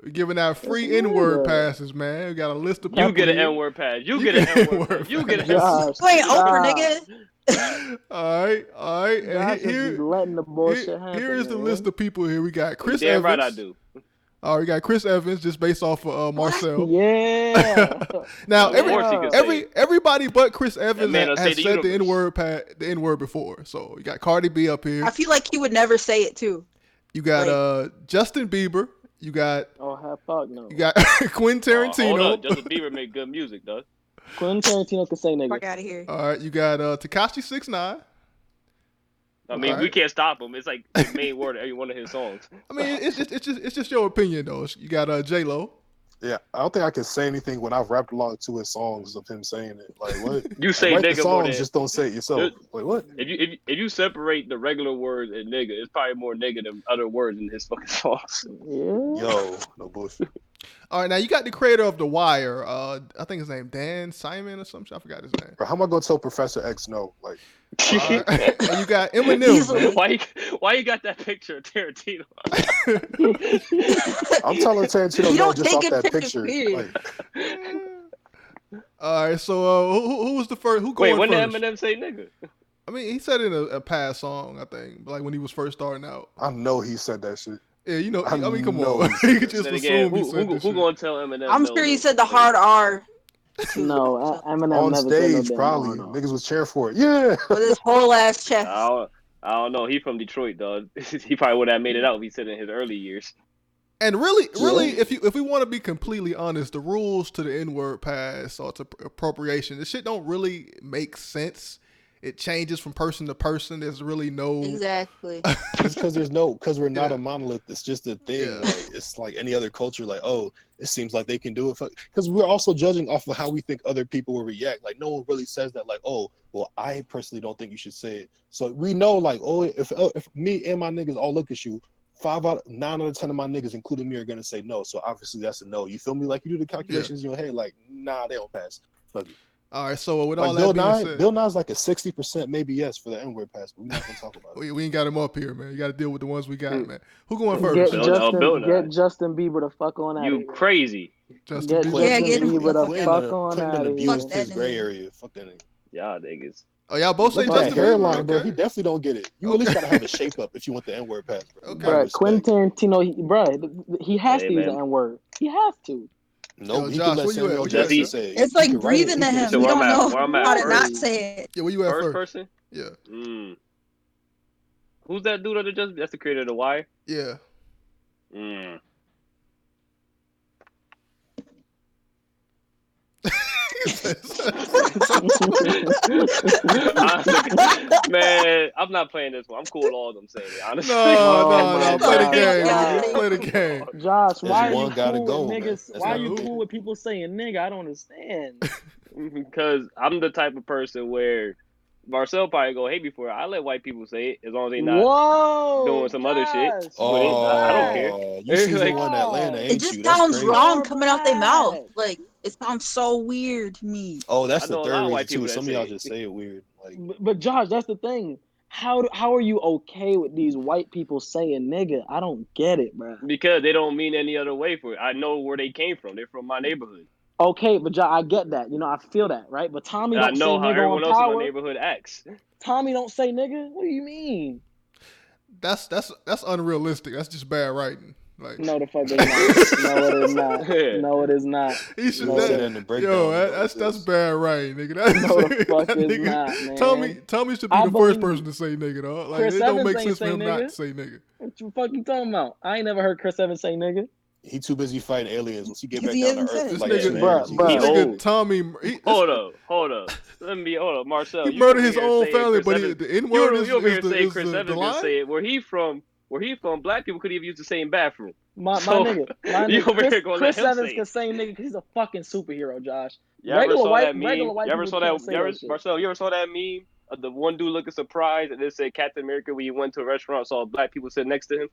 We're giving out free N-word passes, man. We got a list of people. You get an here. N-word pass. You get an N-word pass. You get an N-word pass. You ain't Oprah, nigga. All right. Josh is letting the bullshit happen. Here is the man. list of people here. We got Chris Damn Evans. right I do. We got Chris Evans just based off of Marcel. Yeah. Now Of everybody but Chris Evans man will has say said the the N-word before. So you got Cardi B up here. I feel like he would never say it too. You got Justin Bieber. You got fuck no. You got Quentin Tarantino. Hold up, Justin Bieber make good music, though. Quentin Tarantino can say nigga. Fuck out of here. All right, you got Tekashi 6ix9ine. I mean, we can't stop him. It's like the main word of every one of his songs. I mean, it's just your opinion though. You got J-Lo. Yeah, I don't think I can say anything when I've rapped along to his songs of him saying it. Like what? You say write nigga the songs, more than just don't say it yourself. Like what? If you separate the regular words and nigga, it's probably more nigga than other words in his fucking songs. Yeah. Yo, no bullshit. All right, now you got the creator of The Wire. I think his name Dan Simon or something. I forgot his name. Bro, how am I gonna tell Professor X no? Like, and you got Eminem. Why you got that picture of Tarantino? I'm telling Tarantino You no don't just take off a that picture, picture. period. All right, so who was the first? Who going Wait, when first? did Eminem say nigga? I mean, he said it in a past song, I think, like when he was first starting out. I know he said that shit. Yeah, I mean, come on. he You could just Then assume again, he said this who shit. gonna tell Eminem? I'm sure he said the hard R. No, Eminem On never said no stage, damn probably. no. Niggas was cheering for it. Yeah. With his whole ass chest. I don't know. He from Detroit, dog. He probably would have made it out if he said it in his early years. And really, if we want to be completely honest, the rules to the N-word pass or to appropriation, this shit don't really make sense. It changes from person to person. There's really no Exactly. It's because we're not a monolith. It's just a thing. Yeah. Like, it's like any other culture. Like, oh, it seems like they can do it. Because we're also judging off of how we think other people will react. Like, no one really says that. Like, oh, well, I personally don't think you should say it. So we know, like, oh, if me and my niggas all look at you, 9 out of 10 of my niggas, including me, are gonna say no. So obviously that's a no. You feel me? Like you do the calculations in your head. Like, nah, they don't pass. Fuck it. All right, so with Like all that being said, Bill Nye's like a 60% maybe yes for the N-word pass, but we're not gonna talk about it. we ain't got him up here, man. You got to deal with the ones we got, man. Who going first? Get Justin Bieber the fuck on out of here. You crazy. Justin Get Bieber. Justin Bieber the fuck on Putting out an of abuse here. his gray area. Fuck that nigga. Y'all niggas. Oh, y'all both say Look at that Justin Bieber. hairline, bro. Okay. He definitely don't get it. You at least gotta have a shape up if you want the N word pass, bro. Okay. Bruh, Quentin Tarantino, he has Hey, to use the man. N word. He has to. Nope, Yo, he Josh, can let where you at? Samuel Where you at, Jackson sir? say it. It's He like can write it. breathing He to can him. So He where I'm don't at? know Where I'm at how to first? not say it. Yeah, where you at First first? person? Yeah. Who's that dude that's the creator of The Wire? Yeah. Mm. Honestly, man, I'm not playing this one. I'm cool with all of them saying it, honestly. No. Play the God, game, Josh. nigga. Play the game. Josh, There's why are you one gotta cool with go, man. niggas? That's Why are not you debated. cool with people saying nigga? I don't understand. Because I'm the type of person where Marcel probably go hate me for it. I let white people say it as long as they not Whoa, doing some other shit Josh, with it. I don't care. Oh, you season Like, one Atlanta, It ain't just you? That's sounds crazy. wrong You're coming out their mouth. black. Like it sounds so weird to me. Oh, that's I the know a third lot of reason white people too. that Some of y'all say just it. say it weird. Like, But Josh, that's the thing. How are you okay with these white people saying nigga? I don't get it, bro. Because they don't mean any other way for it. I know where they came from. They're from my neighborhood. Okay, but Josh, I get that. You know, I feel that, right? But Tommy And I don't say know how nigga on everyone else in my Power. neighborhood acts. Tommy don't say nigga. What do you mean? That's unrealistic. That's just bad writing. Like, No, the fuck is not. No, it is not. No, it is not. he should No, say it that is. in the breakdown. that's bad writing, nigga. That's, No, the fuck that is nigga, not, man. Tommy should be I the first believe person to say nigga, dog. Like, Chris it don't Evans make ain't sense for say him not nigga. to say nigga. What you fuck you talking about? I ain't never heard Chris Evans say nigga. he too busy fighting aliens. Once he get Because back he down to hasn't earth, said for it. This like Yeah, 2 nigga, man. years, this he He get back. nigga old. Tommy, Hold up. Marcel, he you murdered over his here own saying family, Chris but Evans. the N word You over here saying is Chris the Evans can line. say it. Where he from, black people could even use the same bathroom. My So you nigga, over here gonna let Chris him Evans say can it. say nigga because he's a fucking superhero, Josh. You ever saw that Regular meme? white You ever people saw can't that? say that shit. Marcel, you ever saw that meme of the one dude looking surprised and it said Captain America when he went to a restaurant and saw black people sitting next to him?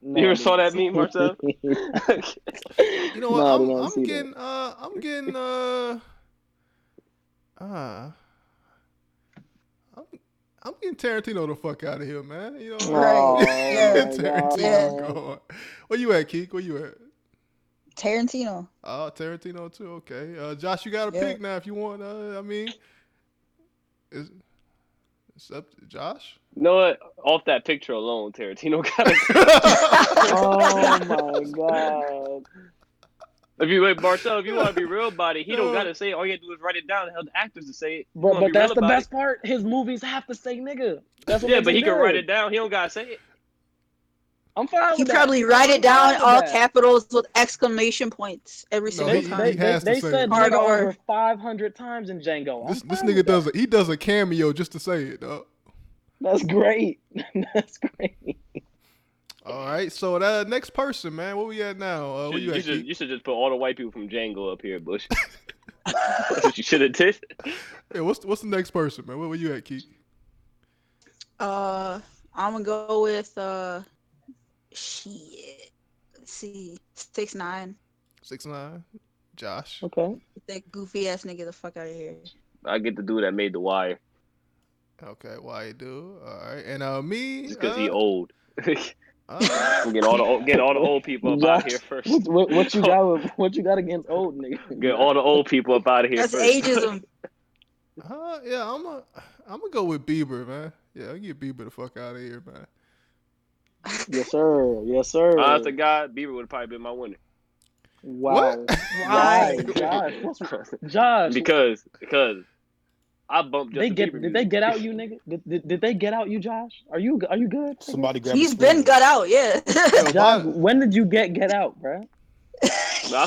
No, You I ever did saw not that see meme, Marcel? You know what? No, I did not see that. I'm getting Tarantino the fuck out of here, man. You know, Right. Yeah. Tarantino Yeah. going. Where you at, Keek? Where you at? Tarantino. Oh, Tarantino too. Okay. Josh, you got to pick now if you want. I mean, it's up to Josh. You know what? Off that picture alone, Tarantino got it. Oh my god. Marcel, if you want to be real about it, he don't gotta say it. All you gotta do is write it down and have the actors to say it. You want to But be real that's the about best it? part. His movies have to say nigga. That's what Yeah, makes but them he can write good. it down. He don't gotta say it. I'm fine He with that. probably write I'm it down fine with all that. capitals with exclamation points every No, single he time. has to They say said it. Hard nigga over R. 500 times in Django. I'm This fine nigga with that. does a cameo just to say it, dog. That's great. That's great. All right, so that next person, man, where we at now? Where you at, Keek? You should just put all the white people from Django up here, Bush. That's what you should have did. Yeah, what's the next person, man? Where you at, Keek? I'm gonna go with shit. Let's see, 6ix9ine. 6ix9ine. Josh. Okay. That goofy ass nigga the fuck out of here. I get the dude that made The Wire. Okay, why you do? All right, and me. Just because he old. I'm getting all the old people up out of here Josh, first. what you got? What you got against old nigga? Get all the old people up out of here That's first. ageism. Yeah, I'm gonna go with Bieber, man. Yeah, I'll get Bieber the fuck out of here, man. Yes, sir. Yes, sir. Honest to God, Bieber would have probably been my winner. Wow. What? Why, Josh? Josh? Because I bumped Justin Bieber Did they music. get out you, nigga? Did they get out you, Josh? Are you good? Nigga? Somebody grab He's been got out, yeah. Josh, when did you get out, bro? I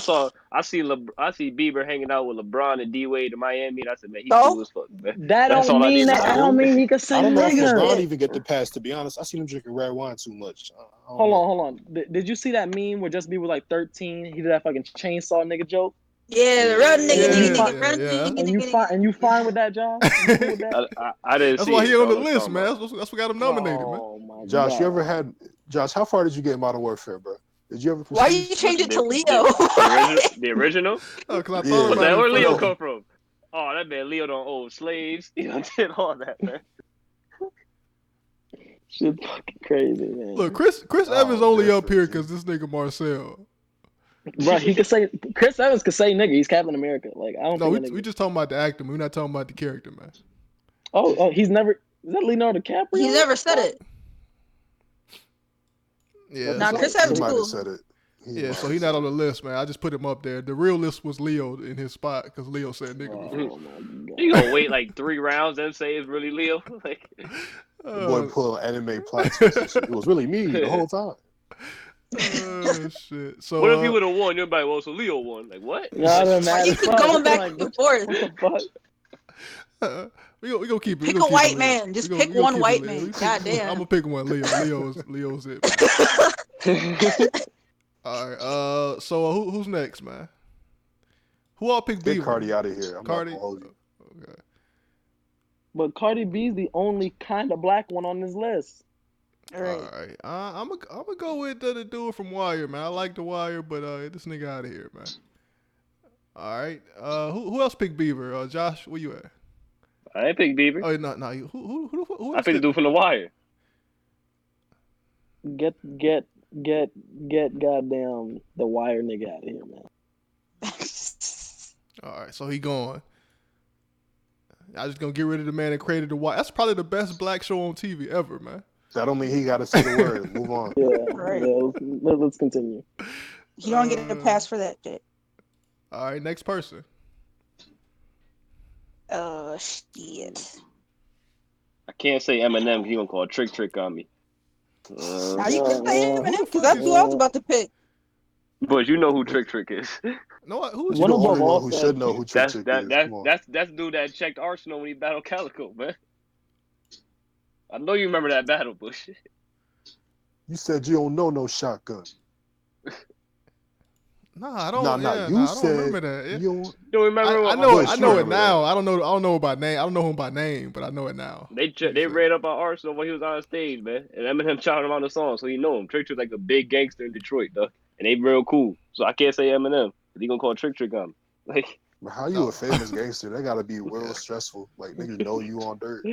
see Bieber hanging out with LeBron and D Wade in Miami, and I said, man, he's So? cool as fuck, man. That That's don't all I mean need to that. I know. don't mean he could say I don't know if nigga. LeBron even get the pass. To be honest, I seen him drinking red wine too much. Hold on. Did you see that meme where Justin Bieber was like 13? He did that fucking chainsaw nigga joke. Yeah, the run nigga, run nigga. And you fine with that, Josh? You cool with that? I didn't That's see why it. he on the So I list, don't man. know. That's what got him nominated, man. Oh my Josh, God. you ever had Josh? How far did you get in Modern Warfare, bro? Did you ever? Why proceed? you change it to Leo? The original? Oh, because I Yeah. thought What the about hell? Where it Leo first. come from? Oh, that man Leo don't own slaves. He done did all that, man. Shit fucking crazy, man. Look, Chris Evans only up here because this nigga Marcel. Bro, he could say Chris Evans could say nigga. He's Captain America. Like I don't No, think we just talking about the actor. We're not talking about the character, man. Oh, he's never. Is that Leonardo DiCaprio? He never said it. Yeah, Nah, so Chris He Evans might have cool. said it. yeah, so he's not on the list, man. I just put him up there. The real list was Leo in his spot because Leo said nigga before. Oh my god. You gonna wait like 3 rounds and say it's really Leo? Like, The boy pull anime plot twists and shit. It was really me the whole time. Shit. So what if he would have won? You're like, well, so Leo won. Like, what? Yeah, they're mad You as keep fuck. going back Like, and forth. what the fuck? we gonna keep it. Pick we gonna a keep white it man. Just pick we gonna one keep it white Leo. man. We pick- Goddamn. I'm gonna pick one. Leo's it. Man. All right. So who's next, man? Who all picked Get Beaver? Cardi out of here. I'm Cardi. not gonna hold you. Okay. But Cardi B's the only kind of black one on this list. All right. I'm gonna go with the dude from Wire, man. I like the Wire, but this nigga out of here, man. All right. Who else picked Beaver? Josh, where you at? I ain't pick Beaver. Oh no. Who I else picked the dude from The Wire. Get goddamn the Wire nigga out of here, man. All right, so he gone. I just gonna get rid of the man that created the Wire. That's probably the best black show on TV ever, man. That don't mean he got to say the word. Move on. Yeah, Right. yeah. Let's continue. You don't get a pass for that shit. All right, next person. Shit. I can't say Eminem because he gonna call Trick on me. Now you can say Eminem because that's who I was about to pick. But you know who Trick is. No, who is You the One only above all one who said- should know who Trick That's Trick that is. that Come on. that's the dude that checked Arsenal when he battled Calico, man. I know you remember that battle, Bush. You said you don't know no shotgun. Nah, I don't. Nah, yeah, you nah, I said don't remember that. Yeah. you don't. You don't remember? I what, know. Bush, I you know it remember now. that. I don't know by name. I don't know him by name, but I know it now. They read up on Arsenal when he was on stage, man. And Eminem shouted him on the song, so he know him. Trick like a big gangster in Detroit, though. And they real cool. So I can't say Eminem. But he gonna call Trick on me. Like, But how you a famous gangster? That gotta be real stressful. Like niggas know you on dirt.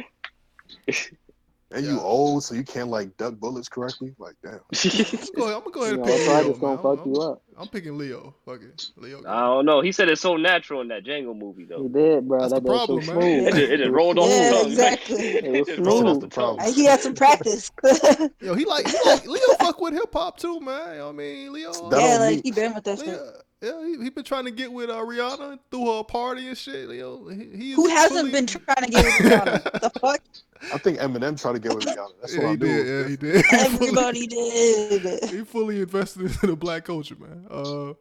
And you old, so you can't like duck bullets correctly. Like damn. I'm gonna go ahead and You know, pick so I Leo, just gonna man. fuck you up. I'm picking Leo. Fuck it, Leo. I don't know. He said it's so natural in that Django movie, though. He did, bro. That's that the bitch problem, was man. smooth. It just rolled off Yeah, the tongue. exactly. It was just That's rolled smooth. off the tongue. He had some practice. Yo, he like Leo fuck with hip hop too, man. You know what I mean, Leo. That Yeah, don't like mean he been with that shit. Leo, yeah, he been trying to get with Rihanna, threw her a party and shit. Leo, he is Who hasn't fully- been trying to get with Rihanna? The fuck? I think Eminem tried to get with Rihanna. That's Yeah, what he I knew. did. Yeah, he did. Everybody did. He fully invested into the black culture, man. Well,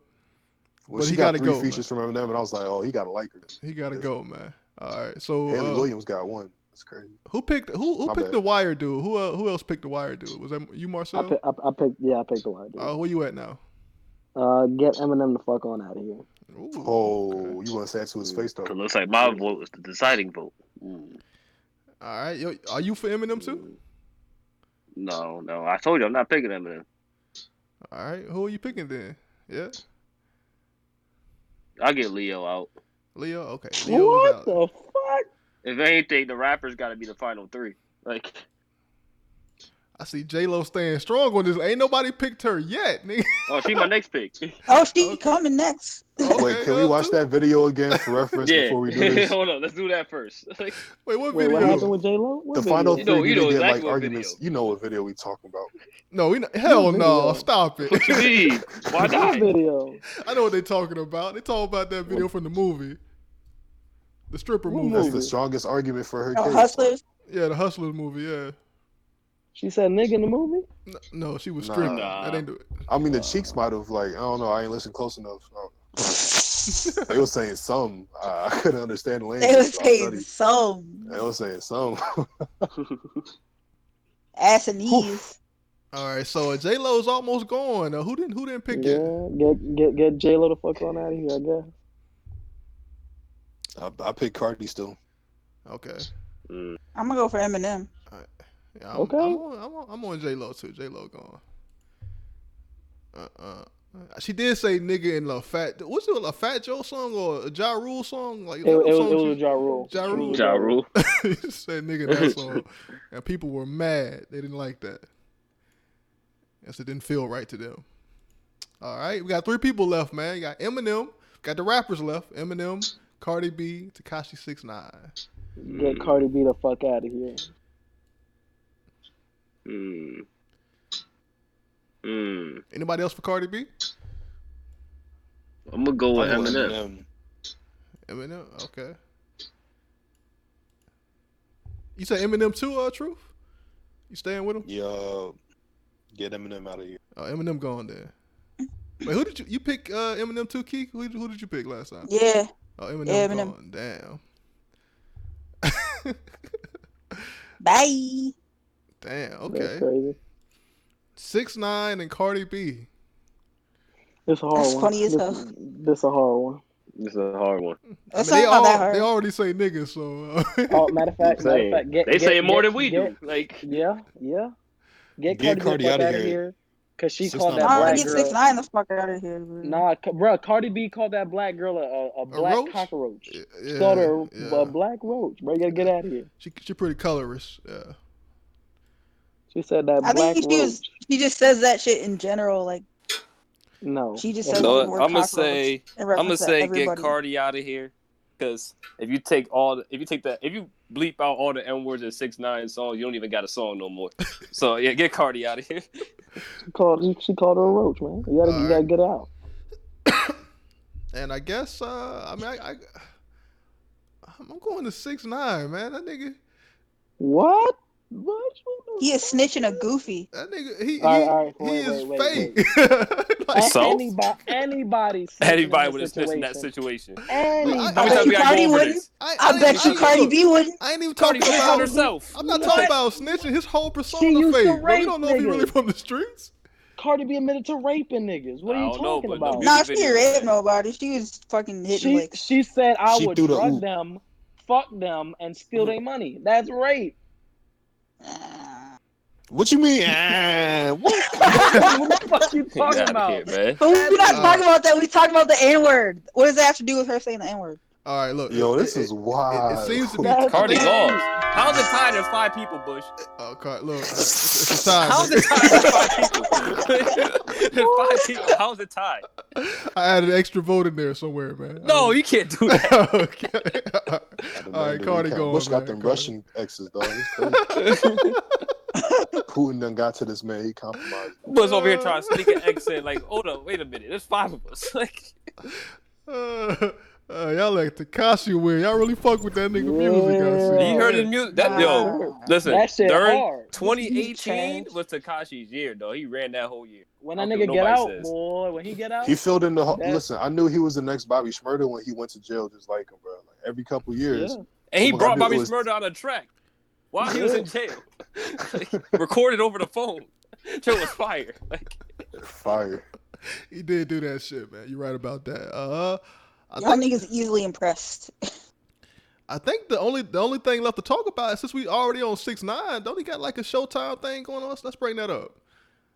But she he got gotta 3 go, features from Eminem, and I was like, oh, he gotta like her. He gotta go, man. All right, so Haley Williams got 1. That's crazy. who picked My picked bad. the Wire dude? Who else picked the Wire dude? Was that you, Marcel? I picked the Wire. Dude. Where you at now? Get Eminem the fuck on out of here. Ooh, Oh, you want to say that to his face though? It looks like my vote was the deciding vote. All right, yo, are you for Eminem too? No. I told you I'm not picking Eminem. All right, who are you picking then? Yeah, I'll get Leo out. Leo. Okay, Leo is What out. the fuck? If anything, the rappers got to be the final 3. Like, I see J-Lo staying strong on this. Ain't nobody picked her yet, nigga. oh, she my next pick. Oh, she coming next. Wait, can we watch that video again for reference Yeah. before we do this? Hold on, let's do that first. Like, Wait, what Wait, video? what happened with J-Lo? What The video? final You 3 know didn't get exactly like what arguments. video. You know what video we talking about? No, hell What no. video? Stop it. what you mean? Why What not? video? I know what they're talking about. They talking about that video from the movie, the stripper What movie. That's movie? the strongest argument for her Oh, case. Hustlers? Yeah, the Hustlers movie. Yeah. She said nigga in the movie? No, she was Nah. stripping. Nah. That ain't do it. I mean, the cheeks might have like I don't know. I ain't listened close enough. They was saying some. I couldn't understand the language. They was so I saying studied. some They was saying some. ass and knees. All right, so J-Lo's almost gone. Who didn't pick Yeah, it? get J-Lo the fuck on out of here, I guess. I picked Cardi still. Okay. I'm gonna go for Eminem. Yeah, Okay. I'm on J-Lo too. J-Lo gone. She did say nigga in La Fat. What's it, a Fat Joe song or a Ja Rule song? Like It was a Ja Rule. Ja Rule. Ja Rule. He said nigga in that song, and people were mad. They didn't like that. Guess it didn't feel right to them. All right, we got 3 people left, man. You got Eminem. Got the rappers left. Eminem, Cardi B, Tekashi 6ix9ine. Get Cardi B the fuck out of here. Anybody else for Cardi B? I'm gonna go with I'm going Eminem. Eminem, okay. You say Eminem too, Truth? You staying with him? Yeah, get Eminem out of here. Oh, Eminem going there. Wait, who did you pick? Eminem too, Keith? Who did you pick last time? Yeah. Oh, Eminem, Yeah, Eminem. going. Damn. Bye. Damn. Okay. That's crazy. 6ix9ine and Cardi B. It's a hard That's one. funny as hell. This a hard one. This is a hard one. That's they not that hard. They already say niggas, so. Oh, matter of fact, They say it more than we do. Like, yeah. Get Cardi B the fuck out of here. Cause she called that I black get girl. 6ix9ine the fuck out of here. Bro. Nah, bro, Cardi B called that black girl a black roach? cockroach. Yeah, She called her a black roach, bro. You gotta get out of here. She pretty colorist, yeah. She said that I black think roach. she just says that shit in general, like. No. She just says I'm the word gonna cockroach say in reference to get everybody. Cardi out of here, because if you bleep out all the N words in 6ix9ine songs, you don't even got a song no more. So yeah, get Cardi out of here. She called her a roach, man. You gotta get out. And I guess I'm going to 6ix9ine, man. That nigga. What? He is snitching a goofy. That nigga, he is fake. Anybody would have snitched in that situation. Cardi wouldn't. I bet you Cardi B wouldn't. I ain't even talking about herself. I'm not talking about snitching. His whole persona fake. We don't know if he really from the streets. Cardi B admitted to raping niggas. What are you talking about? Nah, she didn't rape nobody. She was fucking hitting licks. She said I would drug them, fuck them, and steal their money. That's rape. What you mean? What the fuck you talking about? Here, man. But we're not talking about that. We talking about the N-word. What does that have to do with her saying the N-word? All right, look. Yo, this is wild. It seems to be Cardi lost. How's it tied? There's 5 people, Bush. Oh, look, it's a tie. How's it tied? There's 5 people. There's 5 people. How's it tied? I added an extra vote in there somewhere, man. No, you can't do that. Okay. All right, Cardi going. Bush got them Russian exes, dog. It's crazy. Putin done got to this man. He compromised. Bush over here trying to sneak an X in. Like, hold up, wait a minute. There's 5 of us. Like, y'all like Tekashi weird. Y'all really fuck with that nigga music. I see. you heard his music? Listen. That shit during hard. 2018 was Tekashi's year, though. He ran that whole year. When that nigga get out, boy, when he get out, he filled in the. Listen, I knew he was the next Bobby Shmurda when he went to jail, just like him, bro. Like every couple years, and he brought Bobby Shmurda on a track while he was in jail. Like, recorded over the phone. It was fire. Like, fire. He did do that shit, man. You're right about that. Y'all niggas easily impressed. I think the only thing left to talk about is since we already on 6ix9ine, don't he got like a Showtime thing going on? Let's bring that up.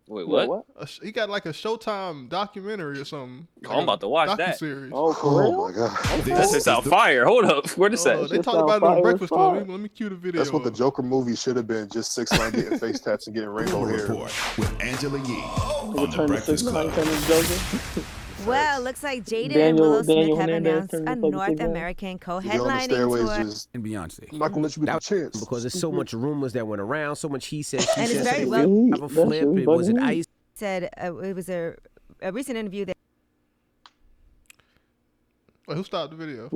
Wait, what? He got like a Showtime documentary or something. Like I'm about to watch that. Series. Oh, for real? My god, this is out fire. Hold up, where this at? They talked about it on Breakfast Club. Let me cue the video. That's what the Joker movie should have been. Just 6ix9ine getting face tats and getting rainbow hair. With Angela Yee on the Return to Breakfast 6ix9ine Club. coming Joker. Well, looks like Jaden and Willow Smith have announced a North American co-headlining tour. And Beyonce. I'm not gonna let you get a chance Because there's so much rumors that went around, so much he said, she And said. it's very so well- have a flip. It was an ice. Said it was a recent interview that. Wait, who stopped the video?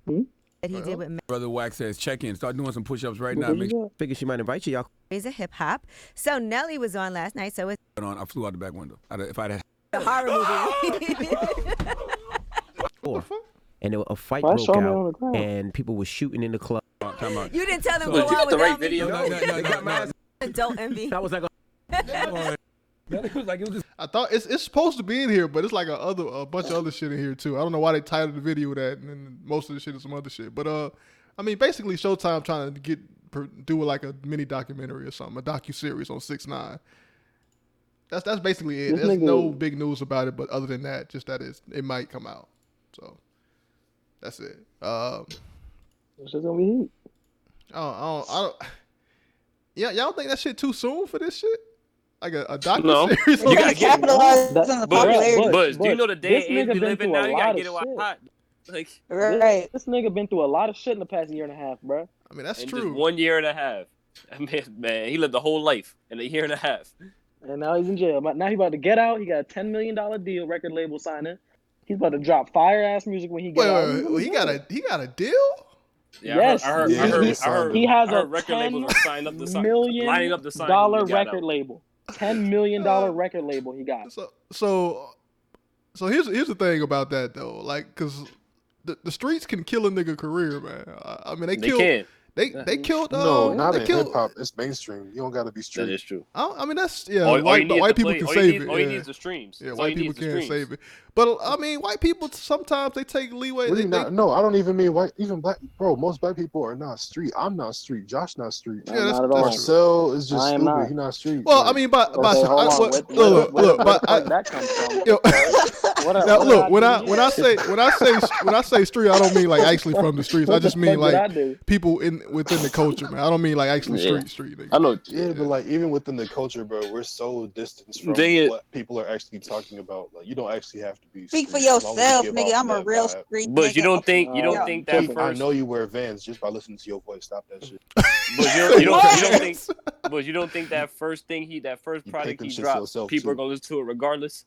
That he did with Brother Wax says, check in. Start doing some push-ups right now. Figure she might invite you, y'all. Raise a hip hop. So Nelly was on last night. So it's I flew out the back window. If I'd had a horror movie. And a fight Why broke show me on the out, ground? and people were shooting in the club. You didn't tell them Did go you on get the right without me. video? No. Adult envy. I was like, I thought it's supposed to be in here, but it's like a bunch of other shit in here too. I don't know why they titled the video that, and then most of the shit is some other shit. But I mean, basically Showtime trying to do like a mini documentary or something, a docu-series on 6ix9ine. That's basically it. There's no big news about it, but other than that, just that it might come out. So that's it. It's just gonna be heat. I don't. Yeah, y'all think that shit too soon for this shit? Like a docu No, series? you gotta get capitalize on the popularity. Bush, do you know the day This and age nigga we been live in through now? a You gotta lot get it of while shit. hot. Like, this nigga been through a lot of shit in the past year and a half, bro. I mean, that's in true. just 1 year and a half. I mean, man, he lived a whole life in a year and a half. And now he's in jail. But now he about to get out. He got a $10 million deal, record label signing. He's about to drop fire ass music when he get out. He got a deal? Yeah, Yes, I heard he has a record labels were signed up to sign, $10 lining up to sign million him when he got record out. label. $10 million record label he got. So here's the thing about that though, like, cause the streets can kill a nigga career, man. I mean, they killed. They killed. No, not in hip hop. It's mainstream. You don't gotta be street. That is true. I mean, that's White people can save it. All he needs is streams. Yeah, white people can't save it. But I mean, white people sometimes they take leeway. No, I don't even mean white. Even black, bro. Most black people are not street. I'm not street. Josh not street. Yeah, that's Marcel is just stupid. He not street. Well, I mean, where that comes from? Now look, when I say street, I don't mean like actually from the streets. I just mean like people within the culture, man. I don't mean like actually street. Nigga. I know. Yeah, but like even within the culture, bro, we're so distant from what people are actually talking about. Like you don't actually have to be. Speak for yourself, nigga. I'm a real street. But you don't think that first? I know you wear Vans just by listening to your voice. Stop that shit. But you don't think? But you don't think that first product he dropped, people are gonna listen to it regardless?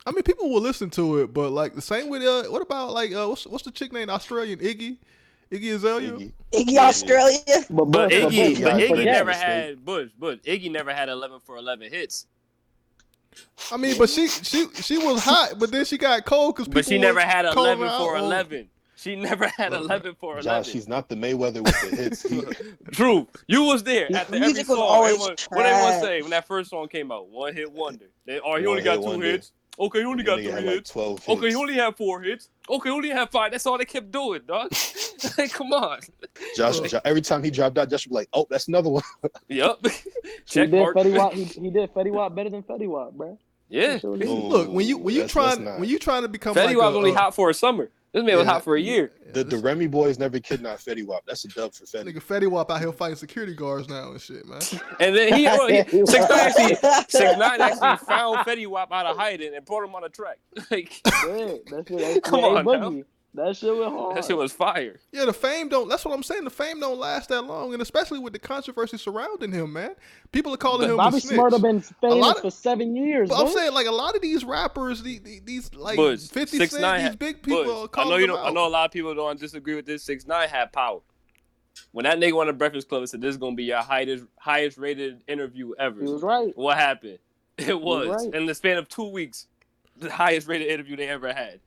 I mean, people will listen to it, but like the same with what about like what's the chick named Australian Iggy Azalea? Iggy Australia. But Iggy never had Iggy never had 11 for 11 hits. I mean, but she was hot, but then she got cold because. But she never had 11 for 11. She never had 11 for 11. Josh, she's not the Mayweather with the hits. True, you was there after every song. What everyone say when that first song came out? One hit wonder. He only got 2 hits. Okay, he only got 3 hits. Like 12 okay, he only had 4 hits. Okay, he only had 5. That's all they kept doing, dog. Like, come on. Josh, every time he dropped out, Josh would be like, "Oh, that's another one." Yep. Check mark. He did Fetty Wap better than Fetty Wap, bro. Yeah. Look, when you trying to become Fetty Wap's only hot for a summer. This man was hot for a year. The Remy boys never kidnapped Fetty Wap. That's a dub for Fetty. Nigga, Fetty Wap out here fighting security guards now and shit, man. And then 6ix9ine actually found Fetty Wap out of hiding and brought him on a track. Like, come on now. That shit was hard. That shit was fire. Yeah, the fame don't. That's what I'm saying. The fame don't last that long, and especially with the controversy surrounding him, man. People are calling him Bobby a snitch. Smurda been famous for 7 years. But I'm saying, like, a lot of these rappers, these like 50 Cent, these big people are calling him out. I know a lot of people don't disagree with this. 6ix9ine had power. When that nigga went on Breakfast Club and said, "This is gonna be your highest rated interview ever," he was right. What happened? It was in the span of 2 weeks, the highest rated interview they ever had.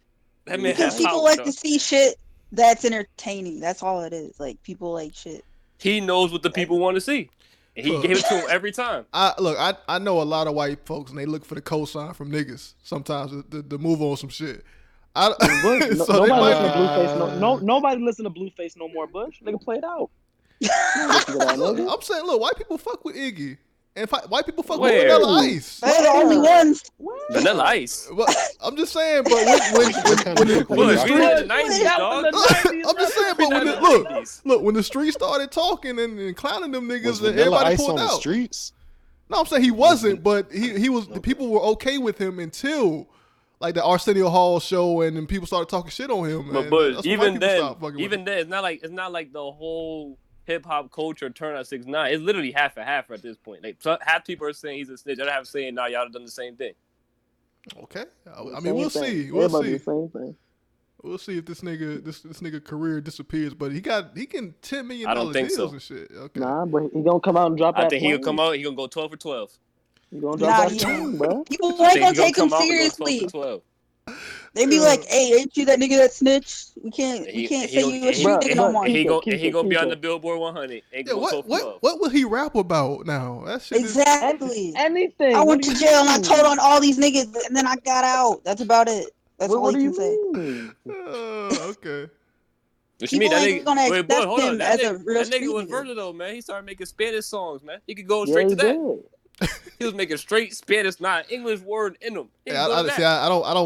That man because people like to see shit that's entertaining. That's all it is. Like people like shit. He knows what the people want to see. And he gave it to him every time. I know a lot of white folks and they look for the cosign from niggas sometimes to move on some shit. Nobody listen to Blueface no more. Bush, nigga, play it out. I'm saying, look, white people fuck with Iggy. And white people fuck with Vanilla Ice. They're the only ones. Vanilla Ice. Well, I'm just saying, but when the street, I'm just saying, but when the street started talking and clowning them niggas, everybody pulled out. The streets? No, I'm saying he wasn't, but he was. The people were okay with him until like the Arsenio Hall show, and then people started talking shit on him. But even then, it's not like the whole hip hop culture turn on 6ix9ine. It's literally half and half at this point. Like half people are saying he's a snitch. Other half saying, "Nah, y'all have done the same thing." Okay, I mean we'll see. We'll see if this nigga career disappears. But he can $10 million deals and shit. Okay. Nah, but he gonna come out and drop. I think he'll come out. He gonna go 12 for 12. He gonna drop that plane, bro. People ain't gonna take him seriously. They be like, "Hey, ain't you that nigga that snitched? We can't say you a street nigga no more." He gonna be on the Billboard 100. What will he rap about now? That shit exactly. Anything. I went to jail and I told on all these niggas, and then I got out. That's about it. That's all he can say. Okay. What you mean? That nigga, wait, boy, hold on. That nigga was versatile, man. He started making Spanish songs, man. He could go straight to that. He was making straight Spanish, not English word in them. I don't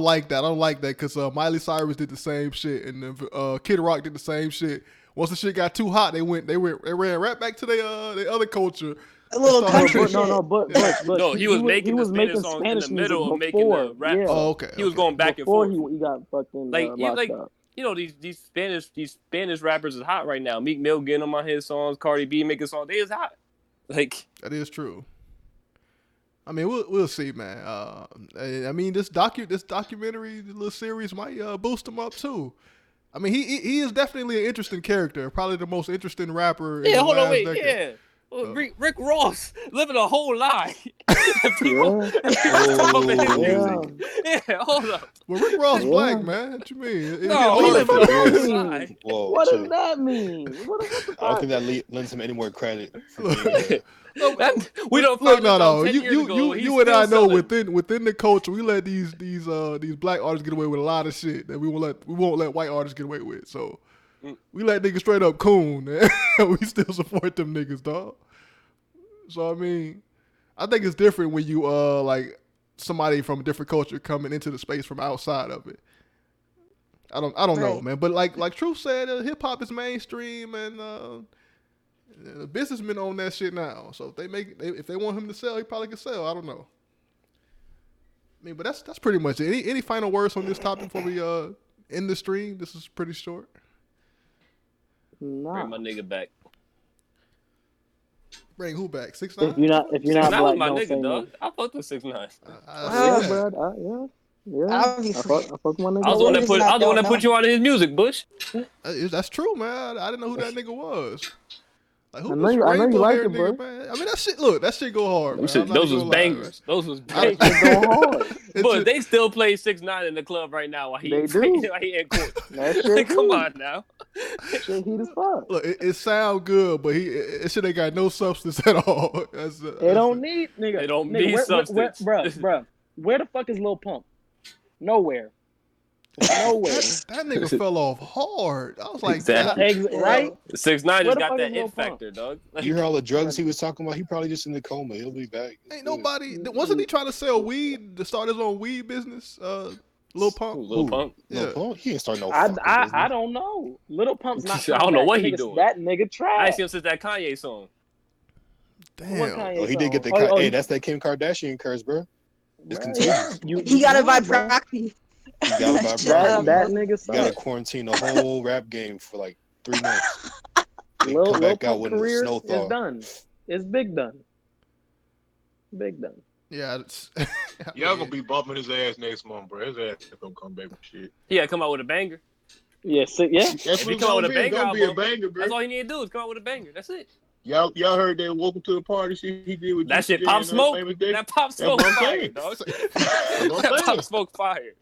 like that. I don't like that because Miley Cyrus did the same shit, and then Kid Rock did the same shit. Once the shit got too hot, they ran right back to their other culture. A little country. No, he was making Spanish songs in the middle of making the rap. Yeah. Oh, okay. He was going back and forth. Before he got fucking locked up. you know these Spanish rappers is hot right now. Meek Mill getting on my hit songs, Cardi B making songs. They is hot. Like that is true. I mean, we'll see, man. I mean, this documentary, little series might boost him up too. I mean, he is definitely an interesting character. Probably the most interesting rapper. Yeah, in the hold on, last wait, decade. yeah. Rick Ross living a whole lie. people talk about his music. Yeah, hold up. Well, Rick Ross black, man. What you mean? No, he living a whole lie. Whoa, What chill. does that mean? What I don't think that lends him any more credit for being we don't Look, found this out no. 10 years ago. You and I know within the culture, we let these black artists get away with a lot of shit that we won't let white artists get away with. So we let niggas straight up coon, and we still support them niggas, dog. So I mean, I think it's different when you like somebody from a different culture coming into the space from outside of it. I don't know, man. But like Truth said, hip hop is mainstream, and the businessmen own that shit now. So if they want him to sell, he probably can sell. I don't know. I mean, but that's pretty much it. Any final words on this topic before we end the stream? This is pretty short. Bring my nigga back. Bring who back? 6ix9ine? If you're not black, my don't nigga, say dog. no. I fucked with 6ix9ine. Yeah, bro. Yeah. Obviously. I fuck my nigga. I was the one that put you out of his music, Bush. That's true, man. I didn't know who that nigga was. Like, who I was know you like it, nigga, bro. man? I mean, that shit go hard, man. Those was bangers. Those was bangers. Go hard. But they still play 6ix9ine in the club right now while he in court. That shit Come on now. Shit heat as fuck. Look, it sound good, but it shit ain't got no substance at all. It don't need, nigga. It don't nigga, need substance. Bruh, where the fuck is Lil Pump? Nowhere. That nigga fell off hard. I was like, exactly. Right? 6ix9ine just got that it factor, dog. You hear all the drugs he was talking about? He probably just in the coma. He'll be back. Ain't nobody. Wasn't he trying to sell weed to start his own weed business? Lil Pump. Lil Pump. Yeah. Lil Pump? He ain't starting no. I don't know. Lil Pump's not. I don't know what he doing. That nigga trash. I ain't seen him since that Kanye song. Damn. Oh, he did get the. Hey, that's that Kim Kardashian curse, bro. It's contagious. He got it by proxy. That nigga got to quarantine the whole rap game for like 3 months. Lil come back out Pump when the career snow thaw. is done. It's big done. Big done. Yeah. Y'all gonna be bumping his ass next month, bro. His ass gonna come back with shit. Yeah, come out with a banger. Yeah. That's If he what come out with a it's banger gonna be. It's album, gonna be a banger, bro. that's all he need to do is come out with a banger. That's it. Y'all heard that "Welcome to the Party" shit he did with That shit Pop Smoke. That Pop Smoke fire, dog. That Pop Smoke fire.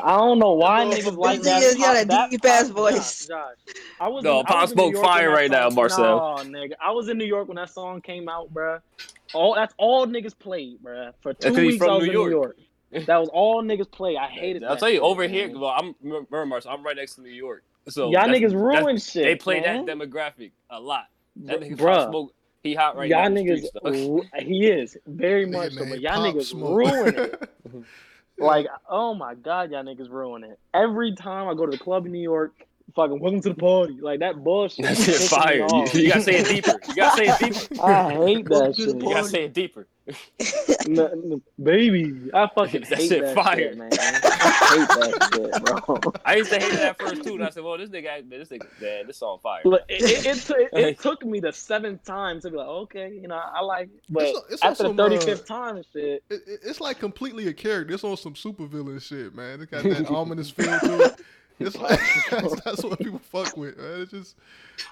I don't know why niggas like that. He got a deep ass voice. Josh. I was Pop Smoke fire right now, Marcel. No, nigga. I was in New York when that song came out, bruh. That's all niggas played, bruh. For 2 weeks I was in New York. That was all niggas play. I hated that. I'll tell you, over here, well, I'm right next to New York. So y'all niggas ruin shit. They play man. that demographic a lot. That nigga Bruh. Pop Smoke, he hot right y'all now. Niggas, he is very much so, but y'all niggas ruin it. Like, oh my god, y'all niggas ruin it. Every time I go to the club in New York, fucking welcome to the party. Like that bullshit. That shit fire. You gotta say it deeper. I hate that shit. You gotta say it deeper. Baby, I fucking that hate shit that fire. shit, man. I hate that shit, bro. I used to hate it at first too, and I said, "Well, this song fire." Look, it took me the 7th time to be like, okay, I like it. But It's after the some, 35th time and shit, it's like completely a character. It's on some supervillain shit, man. It got that ominous feel to it. It's like that's what people fuck with, man. It's just,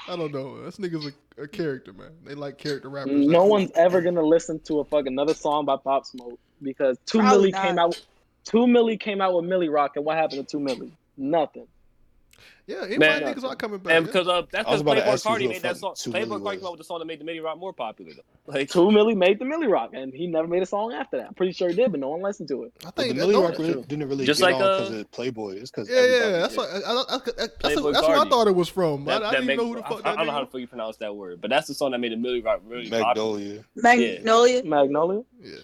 I don't know. This nigga's a character, man. They like character rappers. No one's ever gonna listen to another song by Pop Smoke because 2 Milli came out. 2 Milli came out with Milli Rock, and what happened to 2 Milli? Nothing. Yeah, anybody niggas are coming back. And because that's because Playboy Cardi made that song. Playboy Cardi came out with the song that made the Milli Rock more popular, though. Like 2 Milli made the Milli Rock, and he never made a song after that. I'm pretty sure he did, but no one listened to it. I think the Milli Rock didn't really just get like on because of Playboy. It's because that's what I thought it was from. I didn't even know who the fuck that I don't know how the fuck you pronounce that word, but that's the song that made the Milli Rock really popular. Magnolia.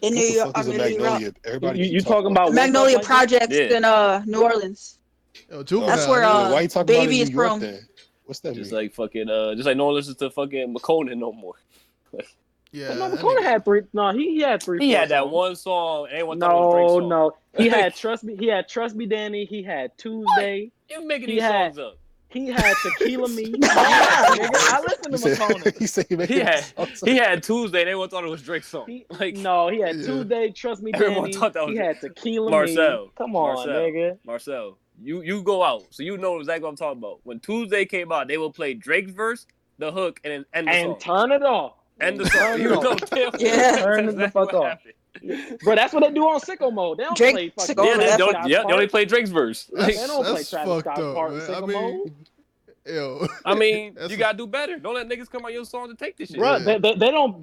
In New York. Magnolia. Everybody. You talking about Magnolia Projects in New Orleans. That's where why you talking Baby about is from. Then? What's that? Just like fucking, just like no one listens to fucking McConan no more. Yeah, No, Kona had three. No, he had three. He had that songs. one song. And everyone thought it was a Drake song. No. He had Trust Me. He had Trust Me, Danny. He had Tuesday. You making He these had, songs up? He had Tequila Me. Nigga, I listened to Kona. He had Tuesday. And everyone thought it was Drake's song. He had Tuesday. Trust Me, Everyone Danny. thought that was He had Tequila Marcel. Me. Come on, nigga. Marcel, you go out, so you know exactly what I'm talking about. When Tuesday came out, they will play Drake's verse, the hook, and then end the song. And turn it off. End the song. You know damn turn it the fuck off. Bro, that's what they do on Sicko Mode. They don't play fucking they only play Drake's verse. They don't play Travis Scott's part in Sicko Mode. Ew. I mean, you gotta do better. Don't let niggas come on your song to take this shit. Bro, they don't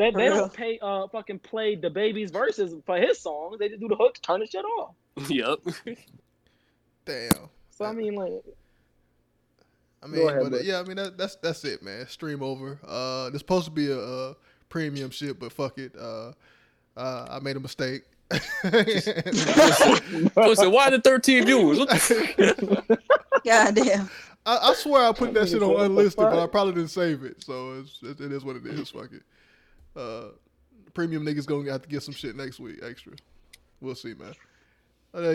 pay fucking play the baby's verses for his songs. They just do the hooks, turn the shit off. Yep. Damn. So I mean, yeah, I mean that's it, man. Stream over. There's supposed to be a premium shit, but fuck it. I made a mistake. Listen, why the 13 viewers? Goddamn. I swear I put that shit on unlisted, but I probably didn't save it. So it is what it is. Fuck it. Premium niggas gonna have to get some shit next week extra. We'll see, man.